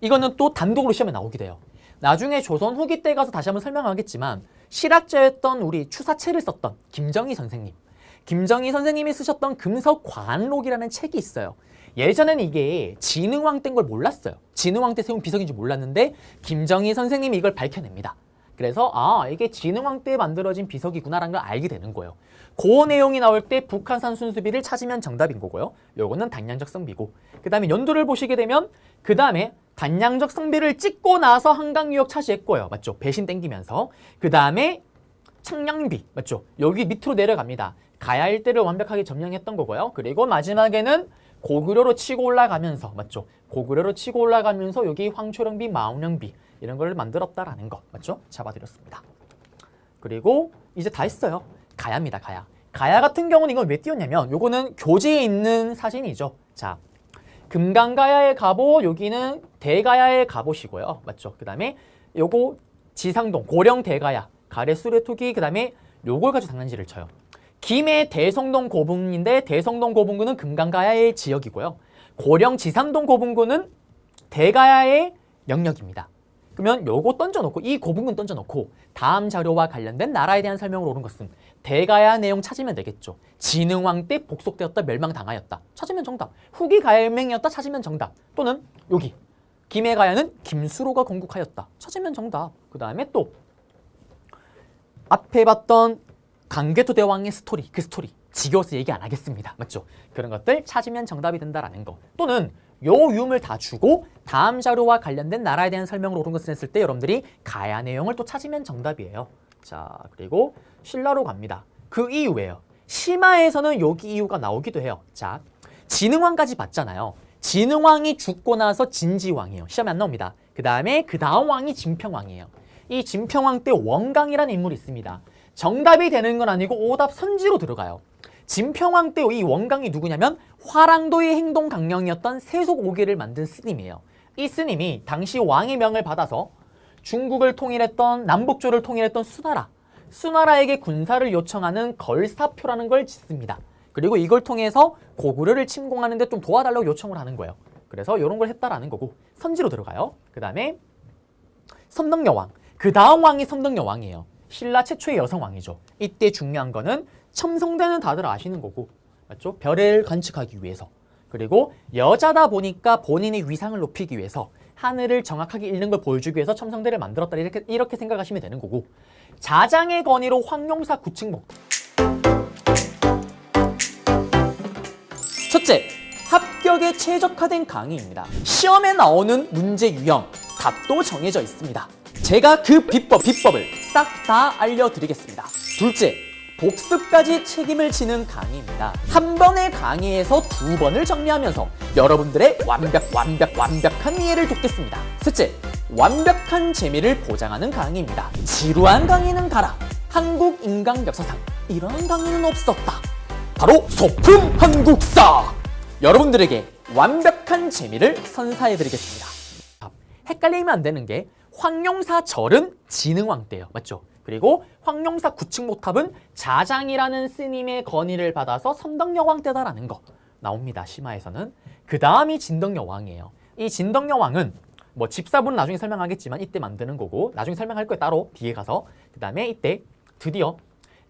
이거는 또 단독으로 시험에 나오게 돼요. 나중에 조선 후기 때 가서 다시 한번 설명하겠지만 실학자였던 우리 추사체를 썼던 김정희 선생님. 김정희 선생님이 쓰셨던 금석과안록이라는 책이 있어요. 예전에는 이게 진흥왕 때인 걸 몰랐어요. 진흥왕 때 세운 비석인 줄 몰랐는데 김정희 선생님이 이걸 밝혀냅니다. 그래서 아, 이게 진흥왕 때 만들어진 비석이구나라는 걸 알게 되는 거예요. 그 내용이 나올 때 북한산 순수비를 찾으면 정답인 거고요. 요거는 단량적 성비고, 그 다음에 연도를 보시게 되면 그 다음에 단량적 성비를 찍고 나서 한강 유역 차지했고요. 맞죠? 배신 땡기면서. 그 다음에 창량비, 맞죠? 여기 밑으로 내려갑니다. 가야 일대를 완벽하게 점령했던 거고요. 그리고 마지막에는 고구려로 치고 올라가면서, 맞죠? 고구려로 치고 올라가면서 여기 황초령비, 마운령비 이런 걸 만들었다라는 거, 맞죠? 잡아드렸습니다. 그리고 이제 다 했어요. 가야입니다, 가야. 가야 같은 경우는 이건 왜 띄웠냐면 요거는 교재에 있는 사진이죠. 자, 금강가야의 갑옷, 여기는 대가야의 갑옷이고요. 맞죠? 그 다음에 요거 지상동, 고령 대가야, 가래 수레투기, 그 다음에 요걸 가지고 장난질을 쳐요. 김해 대성동 고분인데 대성동 고분군은 금강가야의 지역이고요. 고령 지상동 고분군은 대가야의 영역입니다. 그러면 요거 던져놓고 이 고분군 던져놓고 다음 자료와 관련된 나라에 대한 설명을 옳은 것은 대가야 내용 찾으면 되겠죠. 진흥왕 때 복속되었다, 멸망당하였다. 찾으면 정답. 후기 가야명이었다. 찾으면 정답. 또는 여기 김해가야는 김수로가 건국하였다. 찾으면 정답. 그 다음에 또 앞에 봤던 강개토 대왕의 스토리, 그 스토리 지겨워서 얘기 안 하겠습니다. 맞죠? 그런 것들 찾으면 정답이 된다라는 거. 또는 요 유물 다 주고 다음 자료와 관련된 나라에 대한 설명을 옳은 것을 했을 때 여러분들이 가야 내용을 또 찾으면 정답이에요. 자, 그리고 신라로 갑니다. 그 이후에요. 심화에서는 여기 이유가 나오기도 해요. 자, 진흥왕까지 봤잖아요. 진흥왕이 죽고 나서 진지왕이에요. 시험에 안 나옵니다. 그 다음에 그 다음 왕이 진평왕이에요. 이 진평왕 때 원강이라는 인물이 있습니다. 정답이 되는 건 아니고 오답 선지로 들어가요. 진평왕 때 이 원강이 누구냐면 화랑도의 행동 강령이었던 세속오기를 만든 스님이에요. 이 스님이 당시 왕의 명을 받아서 중국을 통일했던, 남북조를 통일했던 수나라에게 군사를 요청하는 걸사표라는 걸 짓습니다. 그리고 이걸 통해서 고구려를 침공하는 데 좀 도와달라고 요청을 하는 거예요. 그래서 이런 걸 했다라는 거고 선지로 들어가요. 그 다음에 선덕여왕, 그 다음 왕이 선덕여왕이에요. 신라 최초의 여성왕이죠. 이때 중요한 거는 첨성대는 다들 아시는 거고, 맞죠? 별을 관측하기 위해서. 그리고 여자다 보니까 본인의 위상을 높이기 위해서 하늘을 정확하게 읽는 걸 보여주기 위해서 첨성대를 만들었다. 이렇게 생각하시면 되는 거고, 자장의 건의로 황룡사 구층목. 첫째, 합격에 최적화된 강의입니다. 시험에 나오는 문제 유형, 답도 정해져 있습니다. 제가 그 비법을 싹 다 알려드리겠습니다. 둘째, 복습까지 책임을 지는 강의입니다. 한 번의 강의에서 두 번을 정리하면서 여러분들의 완벽한 이해를 돕겠습니다. 셋째, 완벽한 재미를 보장하는 강의입니다. 지루한 강의는 가라. 한국 인간 역사상 이런 강의는 없었다. 바로 소품 한국사! 여러분들에게 완벽한 재미를 선사해드리겠습니다. 헷갈리면 안 되는 게 황룡사 절은 진흥왕 때예요. 맞죠? 그리고 황룡사 구층목탑은 자장이라는 스님의 건의를 받아서 선덕여왕 때다라는 거 나옵니다. 심화에서는. 그 다음이 진덕여왕이에요. 이 진덕여왕은 뭐 집사분은 나중에 설명하겠지만 이때 만드는 거고, 나중에 설명할 거예요. 따로 뒤에 가서. 그 다음에 이때 드디어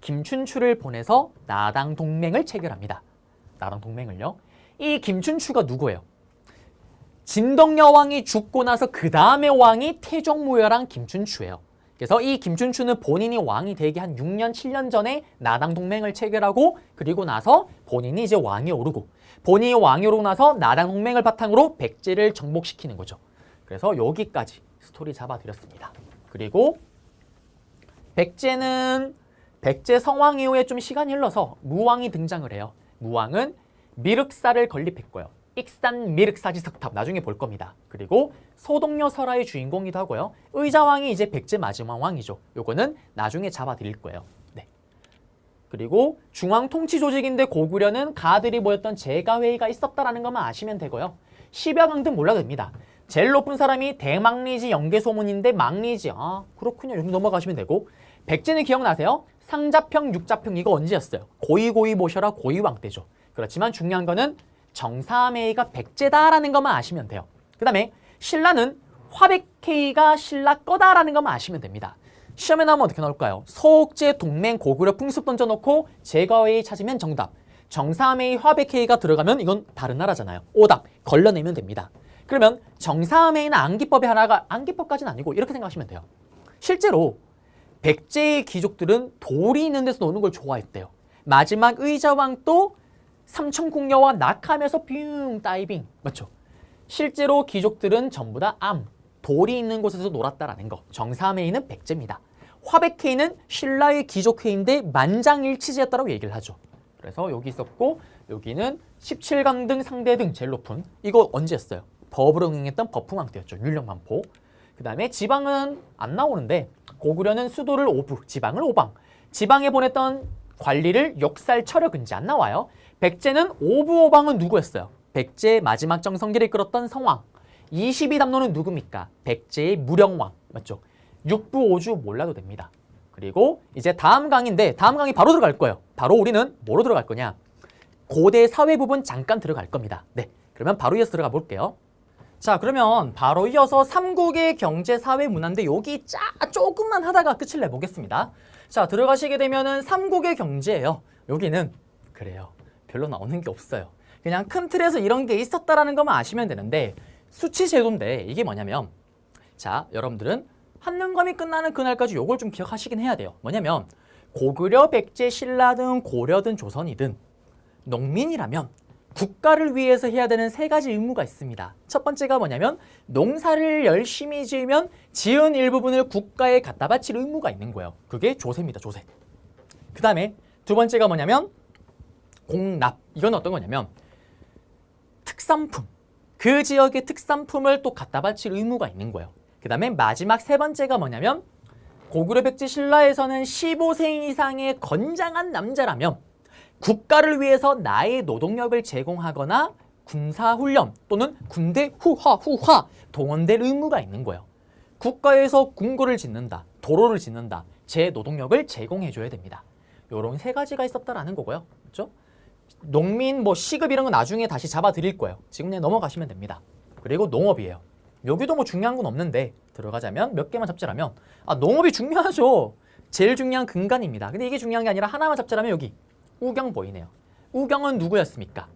김춘추를 보내서 나당 동맹을 체결합니다. 나당 동맹을요. 이 김춘추가 누구예요? 진덕여왕이 죽고 나서 그 다음에 왕이 태종무열왕 김춘추예요. 그래서 이 김춘추는 본인이 왕이 되기 한 6년, 7년 전에 나당 동맹을 체결하고, 그리고 나서 본인이 이제 왕이 오르고, 본인이 왕이 오르고 나서 나당 동맹을 바탕으로 백제를 정복시키는 거죠. 그래서 여기까지 스토리 잡아드렸습니다. 그리고 백제 성왕 이후에 좀 시간이 흘러서 무왕이 등장을 해요. 무왕은 미륵사를 건립했고요. 익산 미륵사지 석탑 나중에 볼 겁니다. 그리고 소동여 설화의 주인공이기도 하고요. 의자왕이 이제 백제 마지막 왕이죠. 요거는 나중에 잡아드릴 거예요. 네. 그리고 중앙 통치 조직인데 고구려는 가들이 모였던 제가회의가 있었다라는 것만 아시면 되고요. 10여 강 등 몰라도 됩니다. 제일 높은 사람이 대망리지 영계소문인데 망리지, 아 그렇군요. 여기 넘어가시면 되고, 백제는 기억나세요? 상자평, 육자평 이거 언제였어요? 고이 모셔라 고이왕 때죠. 그렇지만 중요한 거는 정사매이가 백제다라는 것만 아시면 돼요. 그 다음에 신라는 화백회의가 신라 거다라는 것만 아시면 됩니다. 시험에 나오면 어떻게 나올까요? 서옥제, 동맹, 고구려, 풍습 던져놓고 제거회의 찾으면 정답. 정사매의, 화백회의가 들어가면 이건 다른 나라잖아요. 오답 걸러내면 됩니다. 그러면 정사매의는 안기법의 하나가 안기법까지는 아니고 이렇게 생각하시면 돼요. 실제로 백제의 귀족들은 돌이 있는 데서 노는 걸 좋아했대요. 마지막 의자왕도 삼천궁녀와 낙하면서 뿅 다이빙 맞죠? 실제로 귀족들은 전부 다 돌이 있는 곳에서 놀았다라는 거. 정사매의는 백제입니다. 화백회의는 신라의 귀족회의인데 만장일치제였다라고 얘기를 하죠. 그래서 여기 있었고 여기는 17강 상대 등 제일 높은 이거 언제였어요? 법을 응용했던 법흥왕 때였죠. 율령만포. 그 다음에 지방은 안 나오는데 고구려는 수도를 오부, 지방을 오방. 지방에 보냈던 관리를 욕살, 철역, 은지 안 나와요. 백제는 오부, 오방은 누구였어요? 백제의 마지막 정성기를 이끌었던 성왕. 22담론은 누굽니까? 백제의 무령왕. 맞죠? 육부, 오주 몰라도 됩니다. 그리고 이제 다음 강인데 다음 강의 바로 들어갈 거예요. 바로 우리는 뭐로 들어갈 거냐? 고대 사회 부분 잠깐 들어갈 겁니다. 네, 그러면 바로 이어서 들어가 볼게요. 자, 그러면 바로 이어서 삼국의 경제, 사회, 문화인데 여기 조금만 하다가 끝을 내보겠습니다. 자, 들어가시게 되면은 삼국의 경제예요. 여기는 그래요. 별로 나오는 게 없어요. 그냥 큰 틀에서 이런 게 있었다라는 것만 아시면 되는데 수치 제도인데 이게 뭐냐면 자, 여러분들은 한능검이 끝나는 그날까지 요걸 좀 기억하시긴 해야 돼요. 뭐냐면 고구려, 백제, 신라든 고려든 조선이든 농민이라면 국가를 위해서 해야 되는 세 가지 의무가 있습니다. 첫 번째가 뭐냐면 농사를 열심히 지으면 지은 일부분을 국가에 갖다 바칠 의무가 있는 거예요. 그게 조세입니다. 조세. 그 다음에 두 번째가 뭐냐면 공납. 이건 어떤 거냐면 특산품. 그 지역의 특산품을 또 갖다 바칠 의무가 있는 거예요. 그 다음에 마지막 세 번째가 뭐냐면 고구려, 백제, 신라에서는 15세 이상의 건장한 남자라면 국가를 위해서 나의 노동력을 제공하거나 군사훈련 또는 군대 후하 동원될 의무가 있는 거예요. 국가에서 궁궐을 짓는다, 도로를 짓는다, 제 노동력을 제공해줘야 됩니다. 요런 세 가지가 있었다라는 거고요. 그렇죠? 농민 시급 이런 건 나중에 다시 잡아드릴 거예요. 지금 그냥 넘어가시면 됩니다. 그리고 농업이에요. 여기도 중요한 건 없는데 들어가자면 몇 개만 잡자라면 농업이 중요하죠. 제일 중요한 근간입니다. 근데 이게 중요한 게 아니라 하나만 잡자라면 여기 우경 보이네요. 우경은 누구였습니까?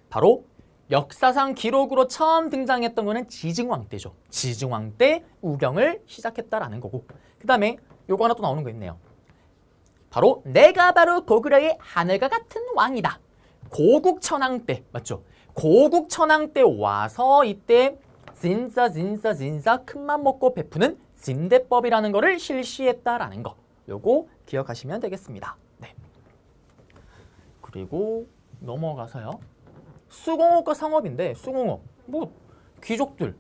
바로 역사상 기록으로 처음 등장했던 거는 지증왕 때죠. 지증왕 때 우경을 시작했다라는 거고 그 다음에 요거 하나 또 나오는 거 있네요. 바로 내가 바로 고구려의 하늘과 같은 왕이다. 고국천왕 때 맞죠? 고국천왕 때 와서 이때 진짜 큰맘 먹고 베푸는 진대법이라는 거를 실시했다라는 거. 요거 기억하시면 되겠습니다. 네. 그리고 넘어가서요. 수공업과 상업인데 수공업 귀족들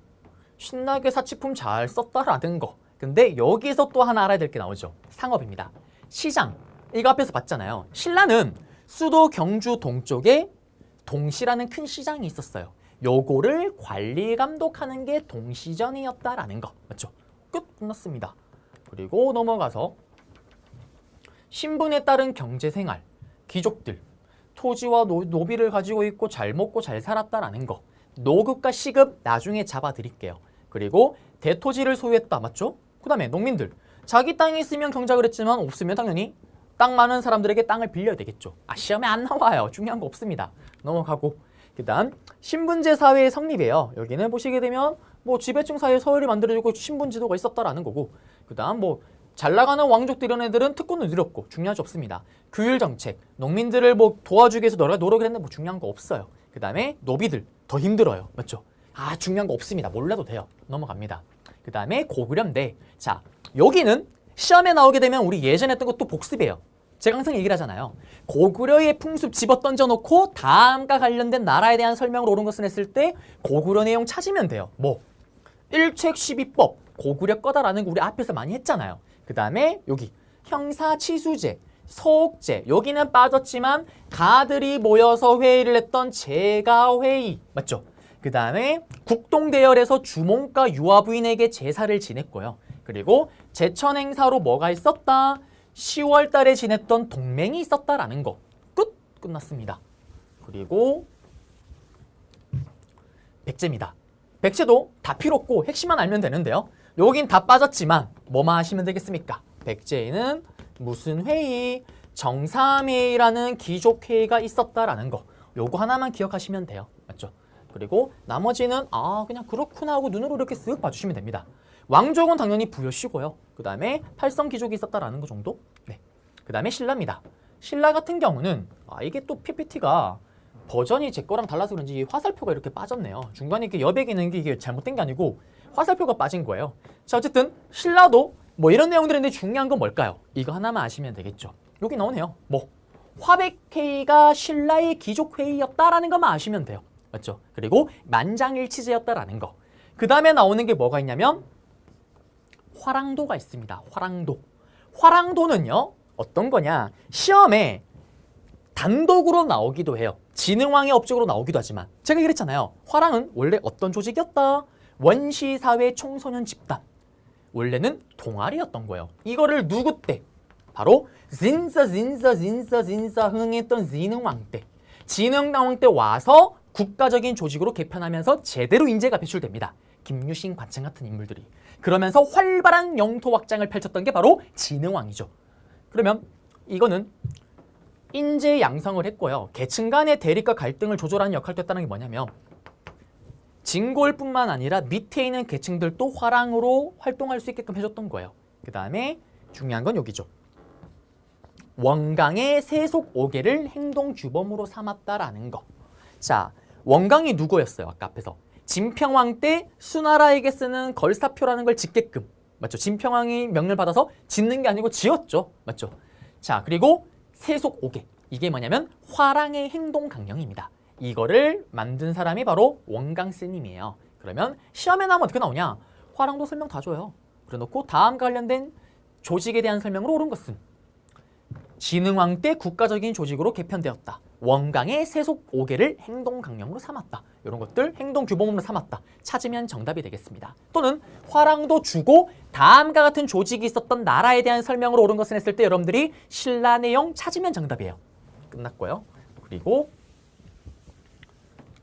신나게 사치품 잘 썼다라는 거. 근데 여기서 또 하나 알아야 될 게 나오죠. 상업입니다. 시장. 이거 앞에서 봤잖아요. 신라는 수도 경주 동쪽에 동시라는 큰 시장이 있었어요. 요거를 관리 감독하는 게 동시전이었다라는 거. 맞죠? 끝났습니다. 그리고 넘어가서 신분에 따른 경제생활. 귀족들. 토지와 노비를 가지고 있고 잘 먹고 잘 살았다라는 거. 노급과 시급 나중에 잡아드릴게요. 그리고 대토지를 소유했다. 맞죠? 그 다음에 농민들. 자기 땅이 있으면 경작을 했지만 없으면 당연히 땅 많은 사람들에게 땅을 빌려야 되겠죠. 시험에 안 나와요. 중요한 거 없습니다. 넘어가고 그 다음 신분제 사회의 성립이에요. 여기는 보시게 되면 지배층 사회에 서열이 만들어지고 신분제도가 있었다라는 거고 그 다음 잘 나가는 왕족들 이런 애들은 특권을 누렸고 중요하지 없습니다. 규율정책, 농민들을 도와주기 위해서 노력을 했는데 중요한 거 없어요. 그 다음에 노비들 더 힘들어요. 맞죠? 중요한 거 없습니다. 몰라도 돼요. 넘어갑니다. 그 다음에 고구려인데 자 여기는 시험에 나오게 되면 우리 예전에 했던 것도 복습이에요. 제가 항상 얘기를 하잖아요. 고구려의 풍습 집어 던져놓고 다음과 관련된 나라에 대한 설명을 옳은 것을 했을 때 고구려 내용 찾으면 돼요. 일책 12법 고구려 거다라는 거 우리 앞에서 많이 했잖아요. 그 다음에 여기 형사치수제, 서옥제 여기는 빠졌지만 가들이 모여서 회의를 했던 제가회의 맞죠? 그 다음에 국동대열에서 주몽과 유아부인에게 제사를 지냈고요. 그리고 제천행사로 뭐가 있었다? 10월 달에 지냈던 동맹이 있었다라는 거. 끝났습니다. 그리고 백제입니다. 백제도 다 필요 없고 핵심만 알면 되는데요. 여긴 다 빠졌지만 뭐만 하시면 되겠습니까? 백제에는 무슨 회의, 정삼회의라는 귀족회의가 있었다라는 거. 요거 하나만 기억하시면 돼요. 맞죠? 그리고 나머지는 그냥 그렇구나 하고 눈으로 이렇게 쓱 봐주시면 됩니다. 왕족은 당연히 부여시고요. 그 다음에 팔성귀족이 있었다라는 거 정도. 네. 그 다음에 신라입니다. 신라 같은 경우는 이게 또 PPT가 버전이 제 거랑 달라서 그런지 화살표가 이렇게 빠졌네요. 중간에 이렇게 여백이 있는 게 이게 잘못된 게 아니고 화살표가 빠진 거예요. 자, 어쨌든 신라도 뭐 이런 내용들인데 중요한 건 뭘까요? 이거 하나만 아시면 되겠죠. 여기 나오네요. 뭐 화백회의가 신라의 귀족회의였다라는 것만 아시면 돼요. 맞죠? 그리고 만장일치제였다라는 거. 그 다음에 나오는 게 뭐가 있냐면 화랑도가 있습니다. 화랑도. 화랑도는요. 어떤 거냐? 시험에 단독으로 나오기도 해요. 진흥왕의 업적으로 나오기도 하지만 제가 그랬잖아요. 화랑은 원래 어떤 조직이었다? 원시사회 청소년 집단. 원래는 동아리였던 거예요. 이거를 누구 때? 바로 진짜 흥했던 진흥왕 때. 진흥왕 때 와서 국가적인 조직으로 개편하면서 제대로 인재가 배출됩니다. 김유신, 관청 같은 인물들이. 그러면서 활발한 영토 확장을 펼쳤던 게 바로 진흥왕이죠. 그러면 이거는 인재 양성을 했고요. 계층 간의 대립과 갈등을 조절하는 역할도 했다는 게 뭐냐면 진골뿐만 아니라 밑에 있는 계층들도 화랑으로 활동할 수 있게끔 해줬던 거예요. 그 다음에 중요한 건 여기죠. 원강의 세속 5개를 행동주범으로 삼았다라는 거. 자, 원강이 누구였어요? 아까 앞에서. 진평왕 때 수나라에게 쓰는 걸사표라는 걸 짓게끔. 맞죠? 진평왕이 명령을 받아서 짓는 게 아니고 지었죠. 맞죠? 자, 그리고 세속 5개. 이게 뭐냐면 화랑의 행동 강령입니다. 이거를 만든 사람이 바로 원강 스님이에요. 그러면 시험에 나오면 어떻게 나오냐? 화랑도 설명 다 줘요. 그래놓고 다음과 관련된 조직에 대한 설명으로 옳은 것은 진흥왕 때 국가적인 조직으로 개편되었다. 원강의 세속 5개를 행동 강령으로 삼았다. 이런 것들 행동 규범으로 삼았다. 찾으면 정답이 되겠습니다. 또는 화랑도 주고 다음과 같은 조직이 있었던 나라에 대한 설명으로 옳은 것은 했을 때 여러분들이 신라 내용 찾으면 정답이에요. 끝났고요. 그리고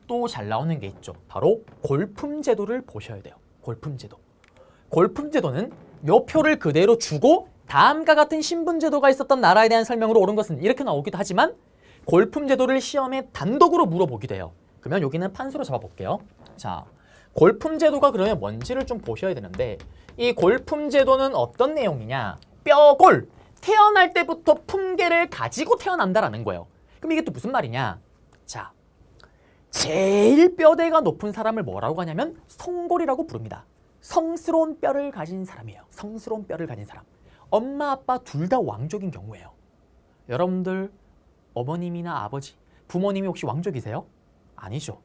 또 잘 나오는 게 있죠. 바로 골품제도를 보셔야 돼요. 골품제도. 골품제도는 요 표를 그대로 주고 다음과 같은 신분제도가 있었던 나라에 대한 설명으로 옳은 것은 이렇게 나오기도 하지만 골품제도를 시험에 단독으로 물어보기도 해요. 그러면 여기는 판수로 잡아볼게요. 자, 골품제도가 그러면 뭔지를 좀 보셔야 되는데 이 골품제도는 어떤 내용이냐? 뼈골, 태어날 때부터 품계를 가지고 태어난다라는 거예요. 그럼 이게 또 무슨 말이냐? 자, 제일 뼈대가 높은 사람을 뭐라고 하냐면 성골이라고 부릅니다. 성스러운 뼈를 가진 사람이에요. 성스러운 뼈를 가진 사람. 엄마, 아빠 둘 다 왕족인 경우예요. 여러분들 어머님이나 아버지, 부모님이 혹시 왕족이세요? 아니죠.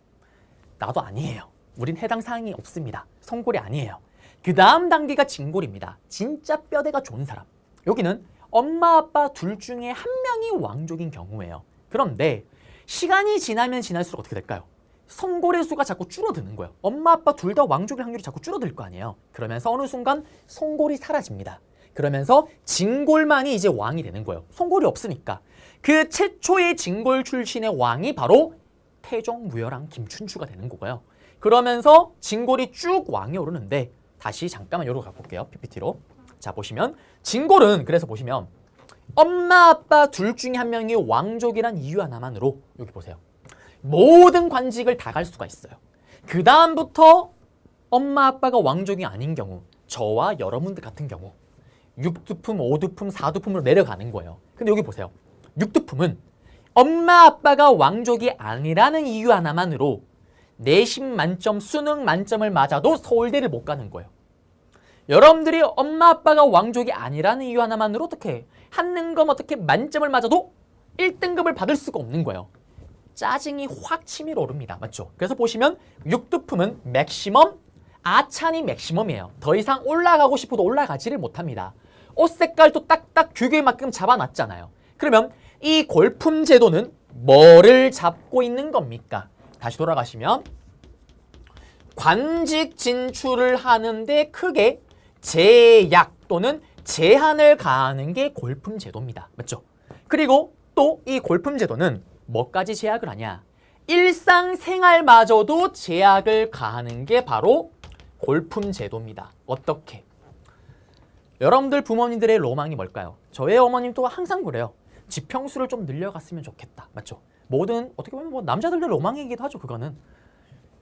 나도 아니에요. 우린 해당 사항이 없습니다. 성골이 아니에요. 그 다음 단계가 진골입니다. 진짜 뼈대가 좋은 사람. 여기는 엄마, 아빠 둘 중에 한 명이 왕족인 경우예요. 그런데 시간이 지나면 지날수록 어떻게 될까요? 성골의 수가 자꾸 줄어드는 거예요. 엄마, 아빠 둘 다 왕족일 확률이 자꾸 줄어들 거 아니에요. 그러면서 어느 순간 성골이 사라집니다. 그러면서 진골만이 이제 왕이 되는 거예요. 성골이 없으니까. 그 최초의 진골 출신의 왕이 바로 태종무열왕 김춘추가 되는 거고요. 그러면서 진골이 쭉 왕이 오르는데 다시 잠깐만 요로 가볼게요. PPT로. 자, 보시면 진골은 그래서 보시면 엄마, 아빠 둘 중에 한 명이 왕족이란 이유 하나만으로 여기 보세요. 모든 관직을 다 갈 수가 있어요. 그 다음부터 엄마, 아빠가 왕족이 아닌 경우 저와 여러분들 같은 경우 6두품, 5두품, 4두품으로 내려가는 거예요. 근데 여기 보세요. 6두품은 엄마, 아빠가 왕족이 아니라는 이유 하나만으로 내신 만점, 수능 만점을 맞아도 서울대를 못 가는 거예요. 여러분들이 엄마, 아빠가 왕족이 아니라는 이유 하나만으로 어떻게 한능검 어떻게 만점을 맞아도 1등급을 받을 수가 없는 거예요. 짜증이 확 치밀어 오릅니다. 맞죠? 그래서 보시면 6두품은 맥시멈, 아찬이 맥시멈이에요. 더 이상 올라가고 싶어도 올라가지를 못합니다. 옷 색깔도 딱딱 규격에 맞게끔 잡아놨잖아요. 그러면 이 골품 제도는 뭐를 잡고 있는 겁니까? 다시 돌아가시면 관직 진출을 하는데 크게 제약 또는 제한을 가하는 게 골품 제도입니다. 맞죠? 그리고 또 이 골품 제도는 뭐까지 제약을 하냐? 일상생활마저도 제약을 가하는 게 바로 골품 제도입니다. 어떻게? 여러분들 부모님들의 로망이 뭘까요? 저의 어머님도 항상 그래요. 지평수를 좀 늘려갔으면 좋겠다. 맞죠? 모든 어떻게 보면 뭐 남자들의 로망이기도 하죠. 그거는.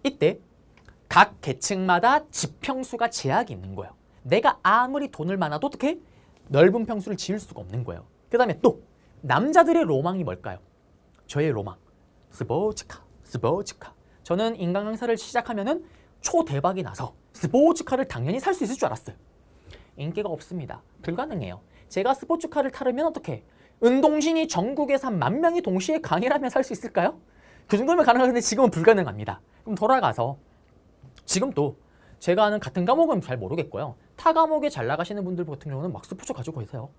이때 각 계층마다 지평수가 제약이 있는 거예요. 내가 아무리 돈을 많아도 어떻게 넓은 평수를 지을 수가 없는 거예요. 그 다음에 또 남자들의 로망이 뭘까요? 저의 로망. 스포츠카. 저는 인강 강사를 시작하면은 초대박이 나서 스포츠카를 당연히 살 수 있을 줄 알았어요. 인기가 없습니다. 불가능해요. 제가 스포츠카를 타려면 어떻게? 운동신이 전국에서 10,000명이 동시에 강의를 하면 살 수 있을까요? 그 정도면 가능한데 지금은 불가능합니다. 그럼 돌아가서 지금 또 제가 아는 같은 과목은 잘 모르겠고요. 타 과목에 잘 나가시는 분들 같은 경우는 막 스포츠 가지고 계세요.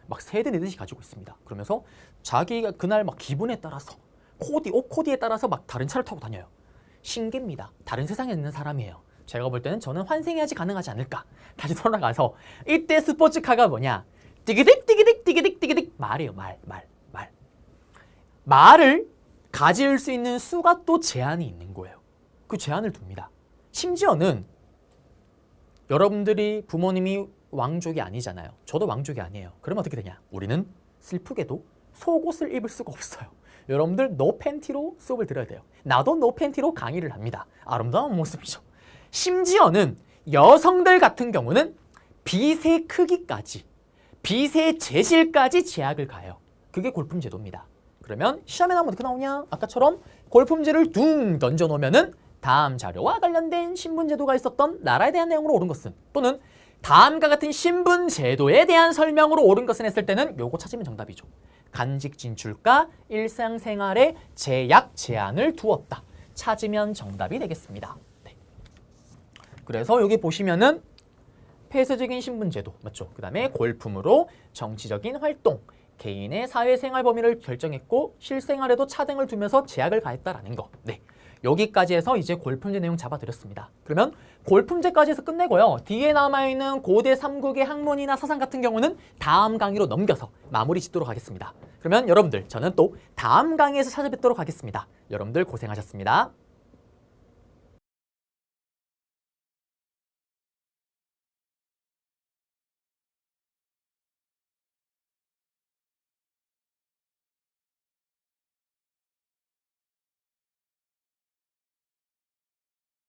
막 3대 4대씩 가지고 있습니다. 그러면서 자기가 그날 막 기분에 따라서 옷 코디에 따라서 막 다른 차를 타고 다녀요. 신기입니다. 다른 세상에 있는 사람이에요. 제가 볼 때는 저는 환생해야지 가능하지 않을까. 다시 돌아가서 이때 스포츠카가 뭐냐? 띠기딕 말이에요. 말을 가질 수 있는 수가 또 제한이 있는 거예요. 그 제한을 둡니다. 심지어는 여러분들이 부모님이 왕족이 아니잖아요. 저도 왕족이 아니에요. 그러면 어떻게 되냐? 우리는 슬프게도 속옷을 입을 수가 없어요. 여러분들 노 팬티로 수업을 들어야 돼요. 나도 노 팬티로 강의를 합니다. 아름다운 모습이죠. 심지어는 여성들 같은 경우는 빗의 크기까지, 빗의 재질까지 제약을 가해요. 그게 골품 제도입니다. 그러면 시험에 나오면 어떻게 나오냐? 아까처럼 골품제를 둥 던져놓으면은 다음 자료와 관련된 신분제도가 있었던 나라에 대한 내용으로 옳은 것은, 또는 다음과 같은 신분제도에 대한 설명으로 옳은 것은 했을 때는 요거 찾으면 정답이죠. 간직 진출과 일상생활에 제약 제한을 두었다. 찾으면 정답이 되겠습니다. 네. 그래서 여기 보시면은 폐쇄적인 신분제도, 맞죠? 그 다음에 골품으로 정치적인 활동, 개인의 사회생활 범위를 결정했고 실생활에도 차등을 두면서 제약을 가했다라는 거. 네. 여기까지 해서 이제 골품제 내용 잡아드렸습니다. 그러면 골품제까지 해서 끝내고요. 뒤에 남아있는 고대 3국의 학문이나 사상 같은 경우는 다음 강의로 넘겨서 마무리 짓도록 하겠습니다. 그러면 여러분들 저는 또 다음 강의에서 찾아뵙도록 하겠습니다. 여러분들 고생하셨습니다.